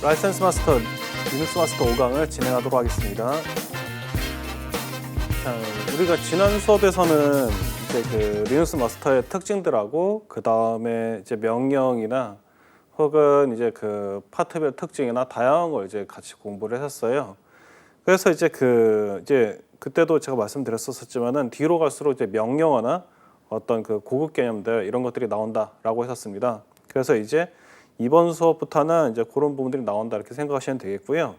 라이센스 마스터 리눅스 마스터 5강을 진행하도록 하겠습니다. 자, 우리가 지난 수업에서는 이제 그 리눅스 마스터의 특징들하고 그 다음에 이제 명령이나 혹은 이제 그 파트별 특징이나 다양한 걸 이제 같이 공부를 했었어요. 그래서 이제 그때도 제가 말씀드렸었지만은 뒤로 갈수록 이제 명령어나 어떤 그 고급 개념들 이런 것들이 나온다라고 했었습니다. 그래서 이제 이번 수업부터는 이제 그런 부분들이 나온다 이렇게 생각하시면 되겠고요.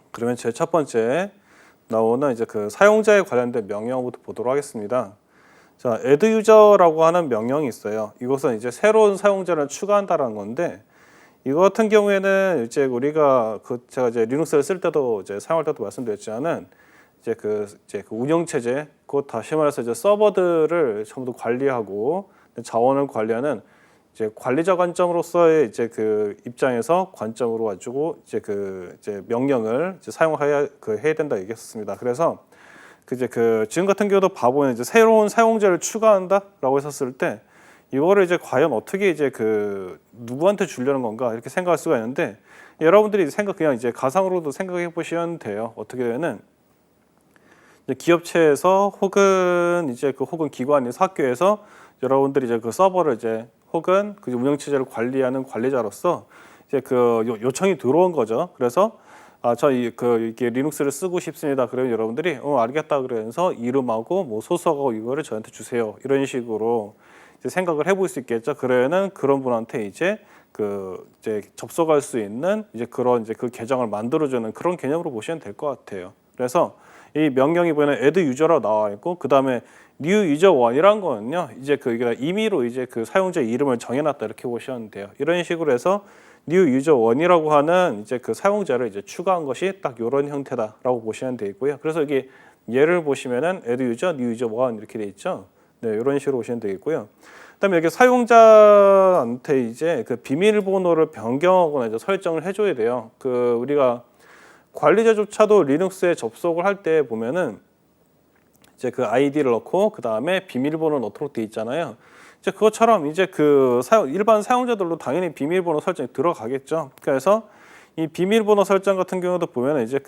그러면 제 첫 번째 나오는 이제 그 사용자에 관련된 명령어부터 보도록 하겠습니다. 자, add user라고 하는 명령이 있어요. 이것은 이제 새로운 사용자를 추가한다라는 건데, 이거 같은 경우에는 이제 우리가 제가 이제 리눅스를 쓸 때도 이제 사용할 때도 말씀드렸지만은 이제 그 운영 체제, 곧 다시 말해서 이제 서버들을 전부 관리하고 자원을 관리하는 이제 관리자 관점으로서의 이제 그 입장에서 관점으로 가지고 이제 명령을 이제 사용해야 해야 된다 얘기했었습니다. 그래서 지금 같은 경우도 봐보면 이제 새로운 사용자를 추가한다라고 했었을 때 이거를 이제 과연 어떻게 이제 누구한테 주려는 건가 이렇게 생각할 수가 있는데, 여러분들이 그냥 이제 가상으로도 생각해 보시면 돼요. 어떻게 되면은 이제 기업체에서 혹은 기관에서 학교에서 여러분들이 이제 그 서버를 이제 혹은 그 운영 체제를 관리하는 관리자로서 이제 요청이 들어온 거죠. 그래서 이게 리눅스를 쓰고 싶습니다. 그러면 여러분들이 알겠다 그러면서 이름하고 뭐 소속하고 이거를 저한테 주세요. 이런 식으로 이제 생각을 해볼 수 있겠죠. 그러면은 그런 분한테 이제 접속할 수 있는 그 계정을 만들어주는 그런 개념으로 보시면 될 것 같아요. 그래서 이 명령이 보면 add user라고 나와 있고, 그 다음에 new user 1이란 거는요, 이제 이게 임의로 이제 그 사용자 이름을 정해놨다 이렇게 보시면 돼요. 이런 식으로 해서 new user 1이라고 하는 이제 그 사용자를 이제 추가한 것이 딱 이런 형태다라고 보시면 되고요. 그래서 이게 예를 보시면은 add user, new user 1 이렇게 돼 있죠. 네, 이런 식으로 보시면 되겠고요. 그다음에 여기 사용자한테 이제 그 비밀번호를 변경하거나 이제 설정을 해줘야 돼요. 우리가 관리자조차도 리눅스에 접속을 할 때 보면은 이제 그 아이디를 넣고 그 다음에 비밀번호를 넣도록 돼 있잖아요. 이제 그것처럼 이제 일반 사용자들도 당연히 비밀번호 설정이 들어가겠죠. 그래서 이 비밀번호 설정 같은 경우도 보면은 이제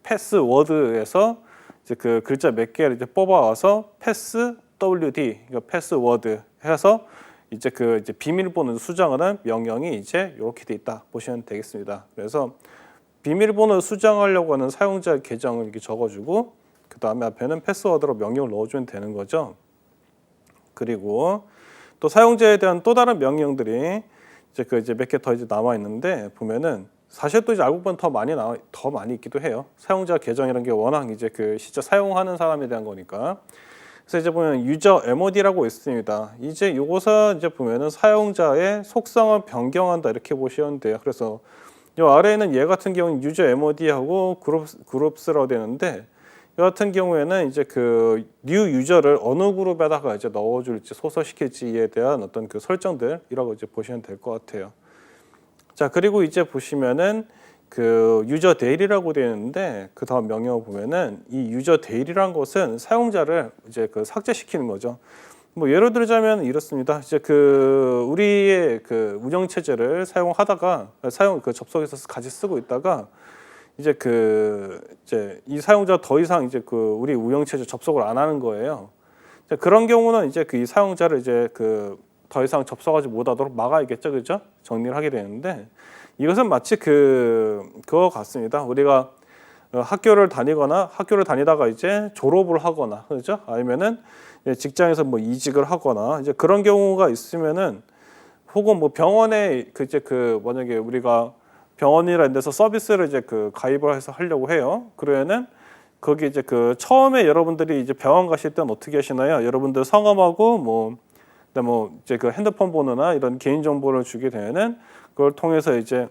패스워드에서 이제 그 글자 몇 개를 이제 뽑아와서 패스wd, 그러니까 패스워드 해서 이제 비밀번호를 수정하는 명령이 이제 이렇게 돼 있다 보시면 되겠습니다. 그래서 비밀번호를 수정하려고 하는 사용자 계정을 이렇게 적어주고 그 다음에 앞에는 패스워드로 명령을 넣어주면 되는 거죠. 그리고 또 사용자에 대한 또 다른 명령들이 이제 몇 개 더 이제 남아 있는데 보면은 사실 또 이제 알고 보면 더 많이 있기도 해요. 사용자 계정이라는 게 워낙 이제 실제 사용하는 사람에 대한 거니까. 그래서 이제 보면 유저 MOD라고 있습니다. 이제 이것은 이제 보면은 사용자의 속성을 변경한다 이렇게 보시면 돼요. 그래서 이 아래에는 얘 같은 경우는 유저 MOD하고 그룹스라고 되는데, 이 같은 경우에는 이제 new 유저를 어느 그룹에다가 이제 넣어줄지 소속시킬지에 대한 어떤 설정들이라고 이제 보시면 될 것 같아요. 자, 그리고 이제 보시면은 유저 데일이라고 되어 있는데, 그 다음 명령을 보면은 이 유저 데일이란 것은 사용자를 이제 삭제시키는 거죠. 뭐 예를 들자면 이렇습니다. 이제 우리의 운영 체제를 사용하다가 접속해서 같이 쓰고 있다가 이제 이 사용자 더 이상 이제 우리 운영 체제 접속을 안 하는 거예요. 그런 경우는 이제 이 사용자를 이제 더 이상 접속하지 못하도록 막아야겠죠, 그죠? 정리를 하게 되는데, 이것은 마치 그거 같습니다. 우리가 학교를 다니다가 이제 졸업을 하거나, 그죠? 아니면은 직장에서 뭐 이직을 하거나 이제 그런 경우가 있으면은, 혹은 뭐 병원에 만약에 우리가 병원이라는 데서 서비스를 이제 가입을 해서 하려고 해요. 그러면은 거기 이제 처음에 여러분들이 이제 병원 가실 때는 어떻게 하시나요? 여러분들 성함하고 이제 핸드폰 번호나 이런 개인 정보를 주게 되면은 그걸 통해서 이제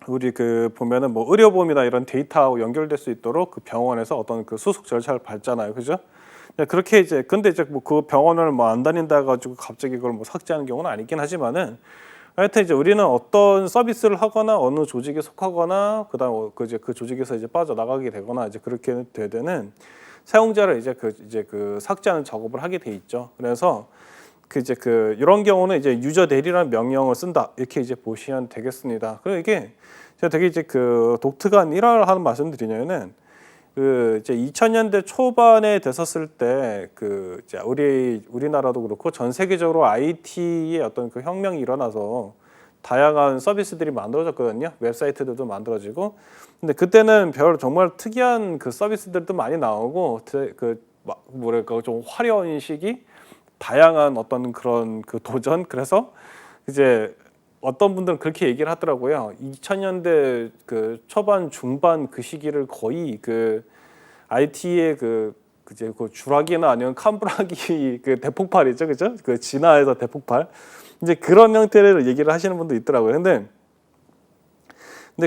우리 보면은 뭐 의료보험이나 이런 데이터하고 연결될 수 있도록 병원에서 어떤 수속 절차를 밟잖아요, 그죠? 그렇게 이제 근데 이제 뭐 그 병원을 안 다닌다 가지고 갑자기 그걸 삭제하는 경우는 아니긴 하지만은, 하여튼 이제 우리는 어떤 서비스를 하거나 어느 조직에 속하거나 그다음 그 조직에서 이제 빠져나가게 되거나 이제 그렇게 되는 사용자를 이제 삭제하는 작업을 하게 돼 있죠. 그래서 그 이제 그 이런 경우는 이제 유저 대리라는 명령을 쓴다 이렇게 이제 보시면 되겠습니다. 그리고 이게 제가 되게 이제 그 독특한 일화를 하는 말씀드리냐면은 그 이제 2000년대 초반에 됐었을 때 그 이제 우리나라도 그렇고 전 세계적으로 IT의 어떤 그 혁명이 일어나서 다양한 서비스들이 만들어졌거든요. 웹사이트들도 만들어지고. 근데 그때는 정말 특이한 그 서비스들도 많이 나오고 그 뭐랄까 좀 화려한 식이 다양한 어떤 그런 그 도전. 그래서 이제 어떤 분들은 그렇게 얘기를 하더라고요. 2000년대 그 초반 중반 그 시기를 거의 그 IT의 이제 그 주라기나 아니면 캄브라기 그 대폭발이죠, 그죠? 그 진화에서 대폭발. 이제 그런 형태를 얘기를 하시는 분도 있더라고요. 근데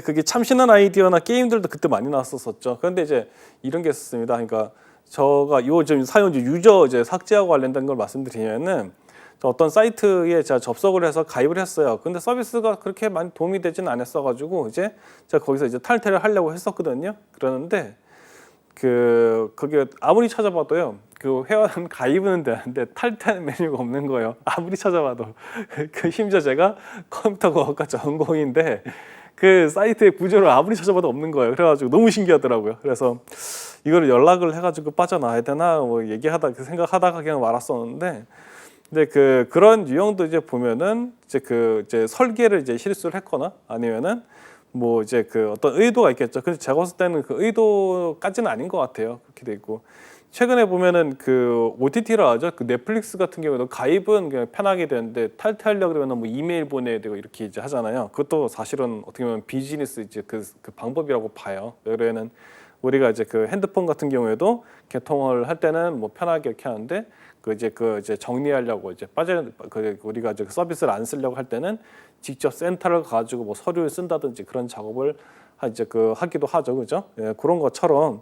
그게 참신한 아이디어나 게임들도 그때 많이 나왔었죠. 그런데 이제 이런 게 있었습니다. 그러니까 저가 요즘 사용 유저 이제 삭제하고 관련된 걸 말씀드리면은 어떤 사이트에 제가 접속을 해서 가입을 했어요. 근데 서비스가 그렇게 많이 도움이 되지는 않았어가지고 이제 제가 거기서 이제 탈퇴를 하려고 했었거든요. 그러는데 그게 아무리 찾아봐도요. 그 회원 가입은 되는데 탈퇴 메뉴가 없는 거예요. 아무리 찾아봐도. 그 심지어 제가 컴퓨터공학과 전공인데 그 사이트의 구조를 아무리 찾아봐도 없는 거예요. 그래가지고 너무 신기하더라고요. 그래서 이거를 연락을 해가지고 빠져나와야 되나 뭐 얘기하다 그 생각하다가 그냥 말았었는데. 근데 그런 유형도 이제 보면은 이제 설계를 이제 실수를 했거나 아니면은 뭐 이제 그 어떤 의도가 있겠죠. 근데 제가 봤을 때는 그 의도까지는 아닌 것 같아요. 그렇게 돼 있고 최근에 보면은 그 OTT라 하죠. 그 넷플릭스 같은 경우에도 가입은 그냥 편하게 되는데 탈퇴하려고 그러면 뭐 이메일 보내야 되고 이렇게 이제 하잖아요. 그것도 사실은 어떻게 보면 비즈니스 이제 그 방법이라고 봐요. 왜냐면은 우리가 이제 그 핸드폰 같은 경우에도 개통을 할 때는 뭐 편하게 이렇게 하는데 그 이제 정리하려고 이제 우리가 이제 서비스를 안 쓰려고 할 때는 직접 센터를 가지고 뭐 서류를 쓴다든지 그런 작업을 이제 하기도 하죠, 그죠? 예, 그런 것처럼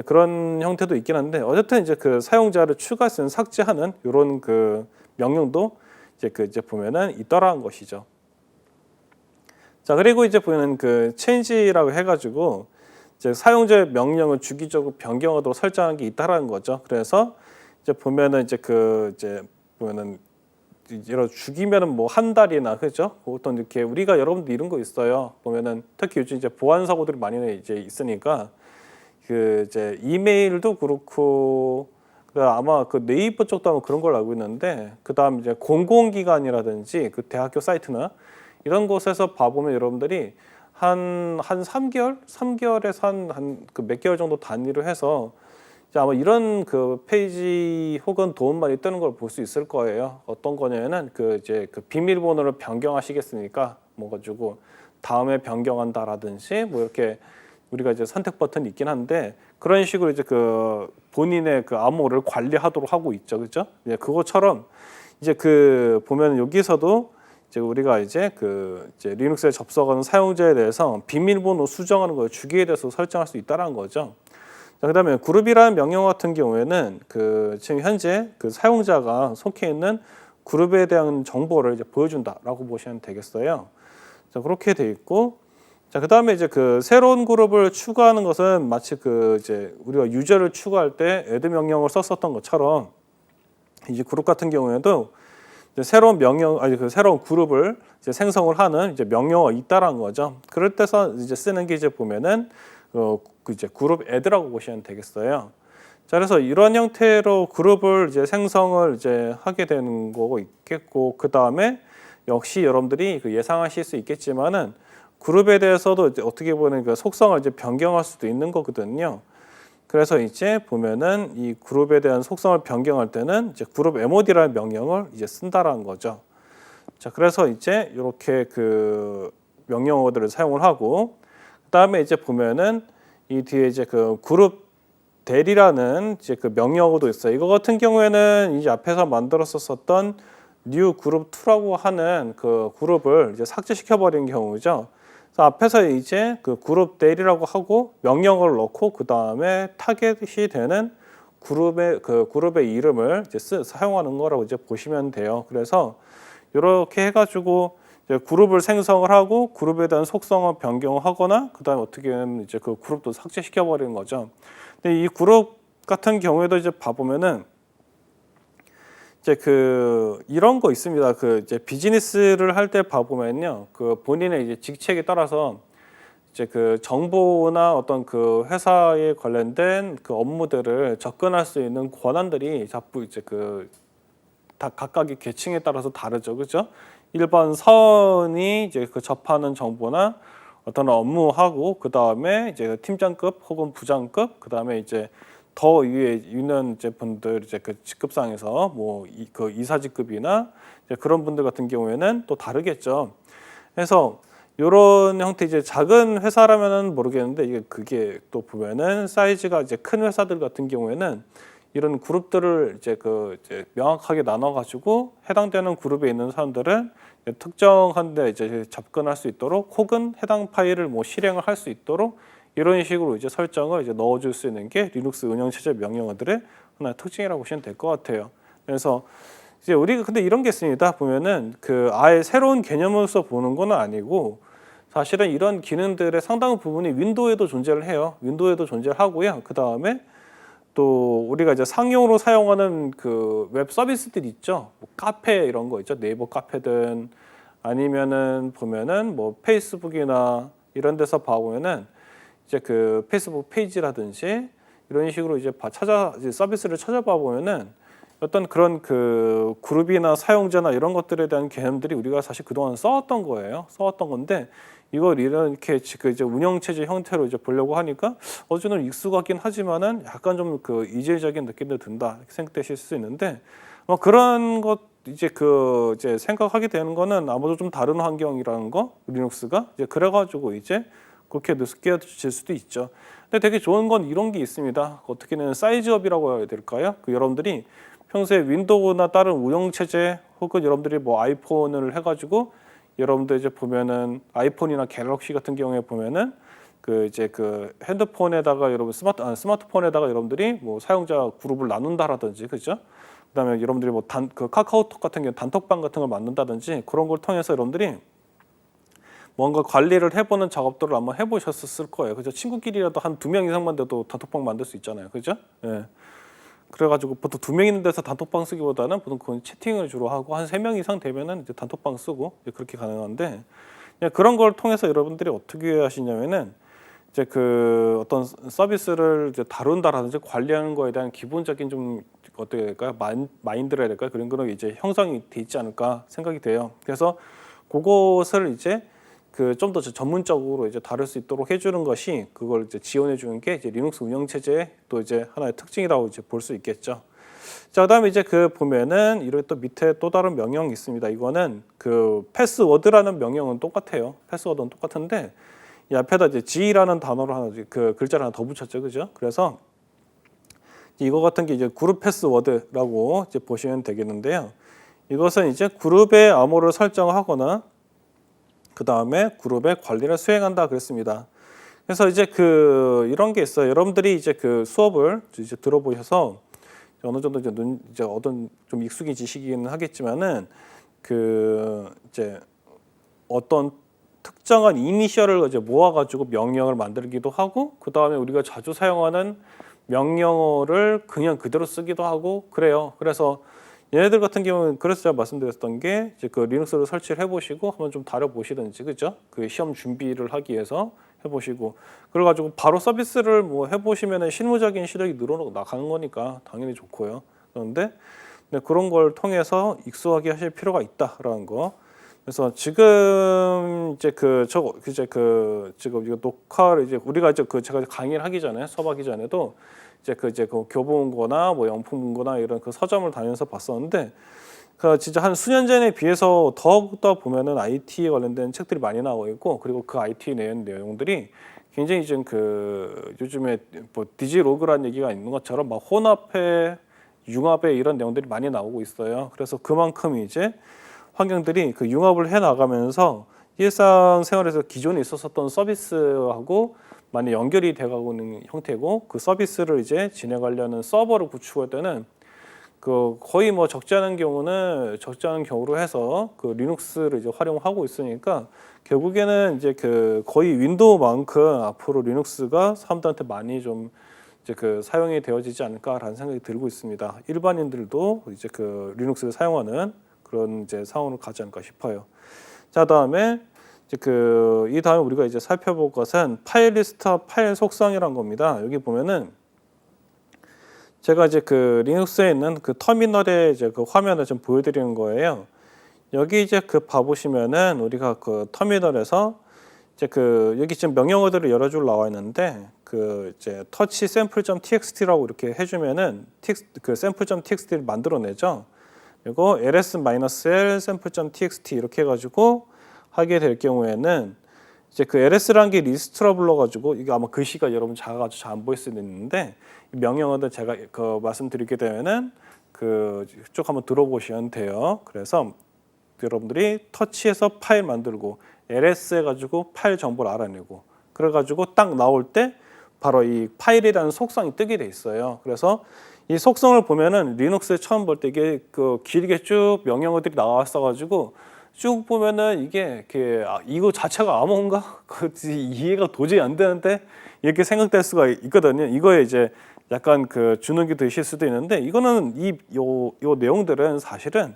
그런 형태도 있긴 한데 어쨌든 이제 그 사용자를 추가 쓰는 삭제하는 이런 그 명령도 이제 보면은 있더라는 것이죠. 자, 그리고 이제 보면은 그 change라고 해가지고 이제 사용자의 명령을 주기적으로 변경하도록 설정한 게 있다라는 거죠. 그래서 이제 보면은 이제 보면은 이런 죽이면은 뭐 한 달이나 그죠? 보통 이렇게 우리가 여러분들 이런 거 있어요. 보면은 특히 요즘 이제 보안 사고들이 많이 이제 있으니까 그 이제 이메일도 그렇고 아마 그 네이버 쪽도 아마 그런 걸 알고 있는데 그다음 이제 공공기관이라든지 그 대학교 사이트나 이런 곳에서 봐보면 여러분들이 한 3개월에서 한 그 몇 개월 정도 단위로 해서 아마 이런 그 페이지 혹은 도움말이 뜨는 걸 볼 수 있을 거예요. 어떤 거냐면은 이제 비밀번호를 변경하시겠습니까? 뭐 가지고 다음에 변경한다라든지 뭐 이렇게 우리가 이제 선택 버튼이 있긴 한데 그런 식으로 이제 본인의 암호를 관리하도록 하고 있죠, 그렇죠? 이제 그것처럼 이제 보면 여기서도 이제 우리가 이제 이제 리눅스에 접속하는 사용자에 대해서 비밀번호 수정하는 걸 주기에 대해서 설정할 수 있다는 거죠. 자, 그다음에 그룹이라는 명령 같은 경우에는 지금 현재 사용자가 속해 있는 그룹에 대한 정보를 이제 보여준다라고 보시면 되겠어요. 자, 그렇게 돼 있고, 자, 그다음에 이제 새로운 그룹을 추가하는 것은 마치 이제 우리가 유저를 추가할 때 add 명령을 썼었던 것처럼 이제 그룹 같은 경우에도 이제 새로운 새로운 그룹을 이제 생성을 하는 이제 명령어가 있다라는 거죠. 그럴 때서 이제 쓰는 게 이제 보면은 이제 그룹 add라고 보시면 되겠어요. 자, 그래서 이런 형태로 그룹을 이제 생성을 이제 하게 되는 거고 있겠고, 그 다음에 역시 여러분들이 예상하실 수 있겠지만은 그룹에 대해서도 이제 어떻게 보면 속성을 이제 변경할 수도 있는 거거든요. 그래서 이제 보면은 이 그룹에 대한 속성을 변경할 때는 이제 그룹 mod라는 명령을 이제 쓴다라는 거죠. 자, 그래서 이제 이렇게 명령어들을 사용을 하고, 그다음에 이제 보면은 이 뒤에 이제 그룹 대리라는 이제 명령어도 있어요. 이거 같은 경우에는 이제 앞에서 만들었었던 new group 2라고 하는 그룹을 이제 삭제시켜 버린 경우죠. 그래서 앞에서 이제 그룹 대리라고 하고 명령어를 넣고 그 다음에 타겟이 되는 그룹의 이름을 이제 사용하는 거라고 이제 보시면 돼요. 그래서 이렇게 해가지고 이제 그룹을 생성을 하고 그룹에 대한 속성을 변경하거나 그다음에 어떻게 하면 이제 그룹도 삭제시켜 버리는 거죠. 근데 이 그룹 같은 경우에도 이제 봐보면은 이제 그 이런 거 있습니다. 그 이제 비즈니스를 할 때 봐보면요, 그 본인의 이제 직책에 따라서 이제 그 정보나 어떤 그 회사에 관련된 그 업무들을 접근할 수 있는 권한들이 자꾸 이제 그 다 각각의 계층에 따라서 다르죠, 그죠? 일반 사원이 이제 그 접하는 정보나 어떤 업무하고 그 다음에 이제 팀장급 혹은 부장급 그 다음에 이제 더 위에 있는 이제 분들 이제 그 직급상에서 뭐 그 이사직급이나 이제 그런 분들 같은 경우에는 또 다르겠죠. 그래서 요런 형태 이제 작은 회사라면은 모르겠는데 이게 그게 또 보면은 사이즈가 이제 큰 회사들 같은 경우에는 이런 그룹들을 이제 그 이제 명확하게 나눠 가지고 해당되는 그룹에 있는 사람들은 특정한 데 이제 접근할 수 있도록 혹은 해당 파일을 뭐 실행을 할 수 있도록 이런 식으로 이제 설정을 이제 넣어 줄 수 있는 게 리눅스 운영 체제 명령어들의 하나의 특징이라고 보시면 될 것 같아요. 그래서 이제 우리가 근데 이런 게 있습니다. 보면은 그 아예 새로운 개념으로서 보는 건 아니고 사실은 이런 기능들의 상당 부분이 윈도우에도 존재를 해요. 윈도우에도 존재를 하고요. 그 다음에 또 우리가 이제 상용으로 사용하는 그 웹 서비스들 있죠. 뭐 카페 이런 거 있죠. 네이버 카페든 아니면은 보면은 뭐 페이스북이나 이런 데서 봐보면은 이제 그 페이스북 페이지라든지 이런 식으로 이제 이제 서비스를 찾아봐 보면은 어떤 그런 그 그룹이나 사용자나 이런 것들에 대한 개념들이 우리가 사실 그동안 써왔던 거예요. 써왔던 건데 이걸 이렇게 그 이제 운영체제 형태로 이제 보려고 하니까 어쩌면 익숙하긴 하지만은 약간 좀 그 이질적인 느낌도 든다 이렇게 생각되실 수 있는데 그런 것 이제 그 이제 생각하게 되는 거는 아무도 좀 다른 환경이라는 거 리눅스가 이제 그래가지고 이제 그렇게 느껴질 수도 있죠. 근데 되게 좋은 건 이런 게 있습니다. 어떻게는 사이즈업이라고 해야 될까요? 그 여러분들이 평소에 윈도우나 다른 운영체제 혹은 여러분들이 뭐 아이폰을 해가지고 여러분들 이제 보면은 아이폰이나 갤럭시 같은 경우에 보면은 그 이제 그 핸드폰에다가 여러분 스마트폰에다가 여러분들이 뭐 사용자 그룹을 나눈다라든지 그죠? 그다음에 여러분들이 뭐 그 카카오톡 같은 경우 단톡방 같은 걸 만든다든지 그런 걸 통해서 여러분들이 뭔가 관리를 해보는 작업들을 아마 해보셨을 거예요. 그죠? 친구끼리라도 한 2명 이상만 돼도 단톡방 만들 수 있잖아요. 그죠? 예. 그래가지고 보통 2명 있는 데서 단톡방 쓰기보다는 보통 그건 채팅을 주로 하고 한 3명 이상 되면은 이제 단톡방 쓰고 이제 그렇게 가능한데 그런 걸 통해서 여러분들이 어떻게 하시냐면은 이제 그 어떤 서비스를 이제 다룬다라든지 관리하는 거에 대한 기본적인 좀 어떻게 될까요? 마인드라 해야 될까요? 그런 거는 이제 형성이 돼 있지 않을까 생각이 돼요. 그래서 그것을 이제 그 좀 더 전문적으로 이제 다룰 수 있도록 해주는 것이 그걸 이제 지원해 주는 게 이제 리눅스 운영 체제의 또 이제 하나의 특징이라고 이제 볼 수 있겠죠. 자, 그다음에 이제 그 보면은 이런 또 밑에 또 다른 명령이 있습니다. 이거는 그 패스워드라는 명령은 똑같아요. 패스워드는 똑같은데 이 앞에다 이제 G라는 단어로 하나 그 글자를 하나 더 붙였죠, 그죠? 그래서 이거 같은 게 이제 그룹 패스워드라고 이제 보시면 되겠는데요. 이것은 이제 그룹의 암호를 설정하거나 그 다음에 그룹의 관리를 수행한다 그랬습니다. 그래서 이제 그 이런 게 있어요. 여러분들이 이제 그 수업을 이제 들어보셔서 어느 정도 이제 어떤 좀 익숙해지시기는 하겠지만은 그 이제 어떤 특정한 이니셜을 이제 모아가지고 명령을 만들기도 하고 그 다음에 우리가 자주 사용하는 명령어를 그냥 그대로 쓰기도 하고 그래요. 그래서 얘네들 같은 경우는 그래서 제가 말씀드렸던 게 이제 그 리눅스를 설치를 해보시고 한번 좀 다뤄보시든지 그죠? 그 시험 준비를 하기 위해서 해보시고 그래가지고 바로 서비스를 뭐 해보시면은 실무적인 시력이 늘어나가는 거니까 당연히 좋고요. 그런데 그런 걸 통해서 익숙하게 하실 필요가 있다라는 거. 그래서 지금 이제 지금 이거 녹화를 이제 우리가 이제 그 제가 강의를 하기 전에 수업하기 전에도 이제 그 교보문고나 뭐 영풍문고나 이런 그 서점을 다니면서 봤었는데 그 진짜 한 수년 전에 비해서 더욱더 보면은 IT에 관련된 책들이 많이 나오고 있고 그리고 그 IT 내용들이 굉장히 좀 그 요즘에 뭐 디지로그라는 얘기가 있는 것처럼 막 혼합해 융합해 이런 내용들이 많이 나오고 있어요. 그래서 그만큼 이제 환경들이 그 융합을 해 나가면서 일상생활에서 기존에 있었던 서비스하고 많이 연결이 돼가고 있는 형태고 그 서비스를 이제 진행하려는 서버를 구축할 때는 그 거의 뭐 적지 않은 경우로 해서 그 리눅스를 이제 활용하고 있으니까 결국에는 이제 그 거의 윈도우만큼 앞으로 리눅스가 사람들한테 많이 좀 이제 그 사용이 되어지지 않을까라는 생각이 들고 있습니다. 일반인들도 이제 그 리눅스를 사용하는 그런 이제 상황으로 가지 않을까 싶어요. 자, 다음에 이제 그 이 다음에 우리가 이제 살펴볼 것은 파일 리스트와 파일 속성이란 겁니다. 여기 보면은 제가 이제 그 리눅스에 있는 그 터미널의 이제 그 화면을 좀 보여드리는 거예요. 여기 이제 그 봐보시면은 우리가 그 터미널에서 이제 그 여기 지금 명령어들을 여러 줄 나와 있는데 그 이제 touch sample.txt라고 이렇게 해주면은 그 sample.txt를 만들어내죠. 그리고 ls-l sample.txt 이렇게 해가지고 하게 될 경우에는 이제 그 ls라는 게 리스트라 불러가지고 이게 아마 글씨가 여러분 작아가지고 잘 안 보일 수도 있는데 명령어들 제가 그 말씀드리게 되면은 그 쭉 한번 들어보시면 돼요. 그래서 여러분들이 터치해서 파일 만들고 ls 해가지고 파일 정보를 알아내고 그래가지고 딱 나올 때 바로 이 파일이라는 속성이 뜨게 돼 있어요. 그래서 이 속성을 보면은 리눅스에 처음 볼 때 이게 그 길게 쭉 명령어들이 나왔어가지고 쭉 보면은 이게 이거 자체가 암호인가? 이해가 도저히 안 되는데 이렇게 생각될 수가 있거든요. 이거에 이제 약간 그 주눅이 드실 수도 있는데 이거는 요 내용들은 사실은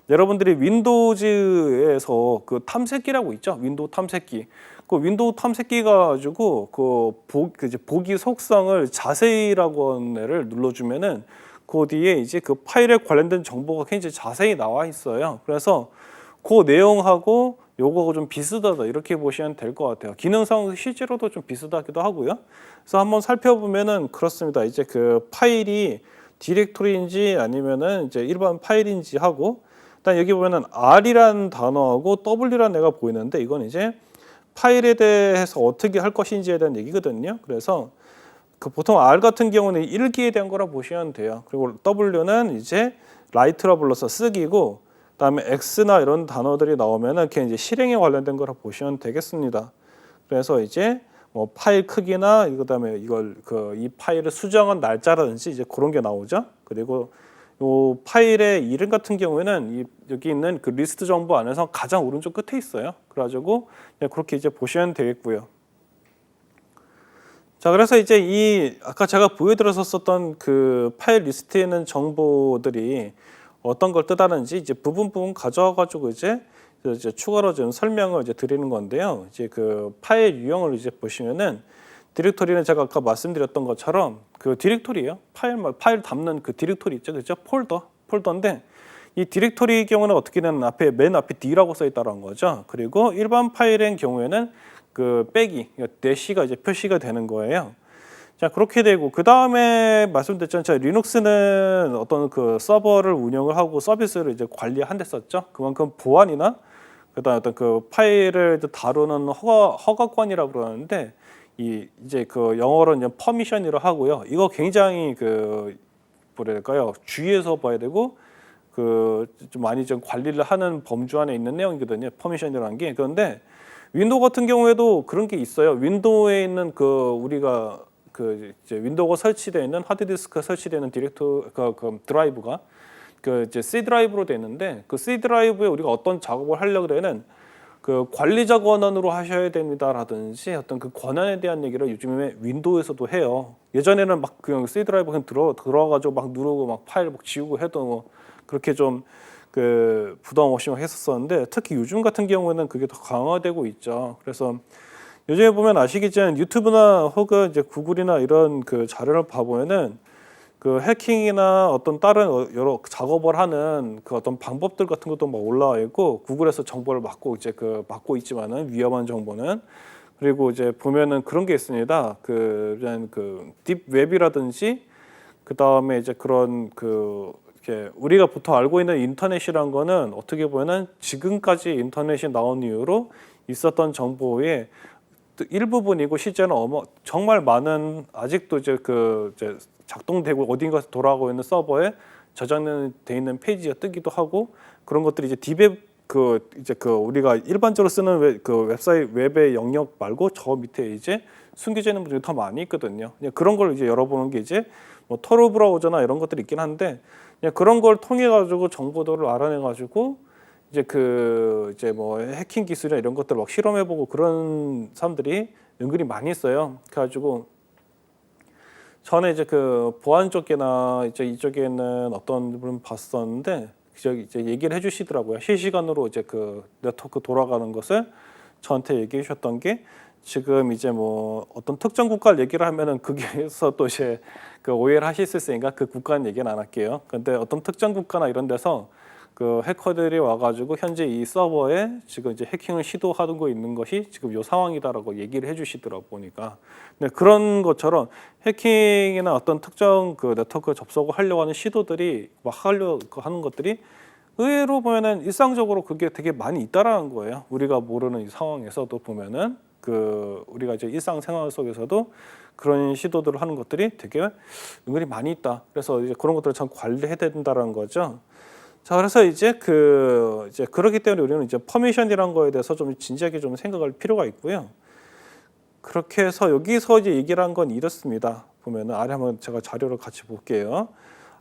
여러분들이 윈도우즈에서 그 탐색기라고 있죠. 윈도우 탐색기. 그 윈도우 탐색기 가지고 이제 보기 속성을 자세히라고 하는 눌러주면은 그 뒤에 이제 그 파일에 관련된 정보가 굉장히 자세히 나와 있어요. 그래서 그 내용하고 요거가 좀 비슷하다 이렇게 보시면 될 것 같아요. 기능상 실제로도 좀 비슷하기도 하고요. 그래서 한번 살펴보면은 그렇습니다. 이제 그 파일이 디렉토리인지 아니면은 이제 일반 파일인지 하고 일단 여기 보면은 R이라는 단어하고 W라는 애가 보이는데 이건 이제 파일에 대해서 어떻게 할 것인지에 대한 얘기거든요. 그래서 그 보통 R 같은 경우는 읽기에 대한 거라 보시면 돼요. 그리고 W는 이제 라이트라 불러서 쓰기고 그다음에 X나 이런 단어들이 나오면은 그게 이제 실행에 관련된 거라 보시면 되겠습니다. 그래서 이제 뭐 파일 크기나 그다음에 이걸 이 파일을 수정한 날짜라든지 이제 그런 게 나오죠. 그리고 요 파일의 이름 같은 경우에는 여기 있는 그 리스트 정보 안에서 가장 오른쪽 끝에 있어요. 그래가지고 그렇게 이제 보시면 되겠고요. 자, 그래서 이제 아까 제가 보여드렸었던 그 파일 리스트에 있는 정보들이 어떤 걸 뜻하는지 이제 부분 가져와가지고 이제 추가로 좀 설명을 이제 드리는 건데요. 이제 그 파일 유형을 이제 보시면은 디렉토리는 제가 아까 말씀드렸던 것처럼 그 디렉토리예요. 파일 담는 그 디렉토리 있죠, 그죠? 폴더인데 이 디렉토리의 경우는 어떻게 되는 맨 앞에 D라고 써 있다는 거죠. 그리고 일반 파일의 경우에는 그 빼기, 대시가 이제 표시가 되는 거예요. 자, 그렇게 되고 그 다음에 말씀드렸잖아요. 자, 리눅스는 어떤 그 서버를 운영을 하고 서비스를 이제 관리한댔었죠. 그만큼 보안이나 그다음 어떤 그 파일을 다루는 허가권이라고 그러는데 이제 그 영어로 이제 퍼미션이라고 하고요. 이거 굉장히 뭐랄까요, 주의해서 봐야 되고 좀 많이 좀 관리를 하는 범주 안에 있는 내용이거든요. 퍼미션이라는 게. 그런데 윈도우 같은 경우에도 그런 게 있어요. 윈도우에 있는 우리가 이제 윈도우가 설치되어 있는 하드디스크가 설치되는 드라이브가 이제 C 드라이브로 되어 있는데 그 C 드라이브에 우리가 어떤 작업을 하려고 그러면 그 관리자 권한으로 하셔야 됩니다라든지 어떤 그 권한에 대한 얘기를 요즘에 윈도우에서도 해요. 예전에는 막 그냥 C 드라이브 그냥 들어가지고 막 누르고 막 파일 막 지우고 해도 뭐 그렇게 좀 부담 없이 막 했었었는데 특히 요즘 같은 경우에는 그게 더 강화되고 있죠. 그래서 요즘에 보면 아시겠지만 유튜브나 혹은 이제 구글이나 이런 그 자료를 봐보면은 그 해킹이나 어떤 다른 여러 작업을 하는 그 어떤 방법들 같은 것도 막 올라와 있고 구글에서 정보를 막고 있지만은 위험한 정보는 그리고 이제 보면은 그런 게 있습니다. 그냥 딥웹이라든지 그 다음에 이제 그런 이렇게 우리가 보통 알고 있는 인터넷이란 거는 어떻게 보면은 지금까지 인터넷이 나온 이후로 있었던 정보의 일부분이고 실제는 정말 많은 아직도 이제 이제 작동되고 어딘가에서 돌아가고 있는 서버에 저장돼 있는 페이지가 뜨기도 하고 그런 것들이 이제 딥웹 우리가 일반적으로 쓰는 웹사이트 웹의 영역 말고 저 밑에 이제 숨겨져 있는 분들이 더 많이 있거든요. 그런 걸 이제 열어보는 게 이제 뭐 tor 브라우저나 이런 것들이 있긴 한데 그런 걸 통해 가지고 정보들을 알아내 가지고 이제 뭐 해킹 기술이나 이런 것들 막 실험해보고 그런 사람들이 은근히 많이 있어요. 그래가지고 전에 이제 그 보안 쪽이나 이제 이쪽에는 어떤 분 봤었는데 저기 이제 얘기를 해주시더라고요. 실시간으로 이제 그 네트워크 돌아가는 것을 저한테 얘기해 주셨던 게 지금 이제 뭐 어떤 특정 국가를 얘기를 하면은 거기에서 또 이제 그 오해를 하실 수 있으니까 그 국가는 얘기는 안 할게요. 근데 어떤 특정 국가나 이런 데서 그 해커들이 와가지고 현재 이 서버에 지금 이제 해킹을 시도하고 있는 것이 지금 요 상황이다라고 얘기를 해주시더라고 보니까. 근데 그런 것처럼 해킹이나 어떤 특정 그 네트워크 접속을 하려고 하는 시도들이 막 하려고 하는 것들이 의외로 보면은 일상적으로 그게 되게 많이 있다라는 거예요. 우리가 모르는 이 상황에서도 보면은 그 우리가 이제 일상생활 속에서도 그런 시도들을 하는 것들이 되게 은근히 많이 있다. 그래서 이제 그런 것들을 참 관리해야 된다는 거죠. 자, 그래서 이제 그렇기 때문에 우리는 이제 퍼미션이라는 거에 대해서 좀 진지하게 좀 생각할 필요가 있고요. 그렇게 해서 여기서 이제 얘기를 한 건 이렇습니다. 보면은 아래 한번 제가 자료를 같이 볼게요.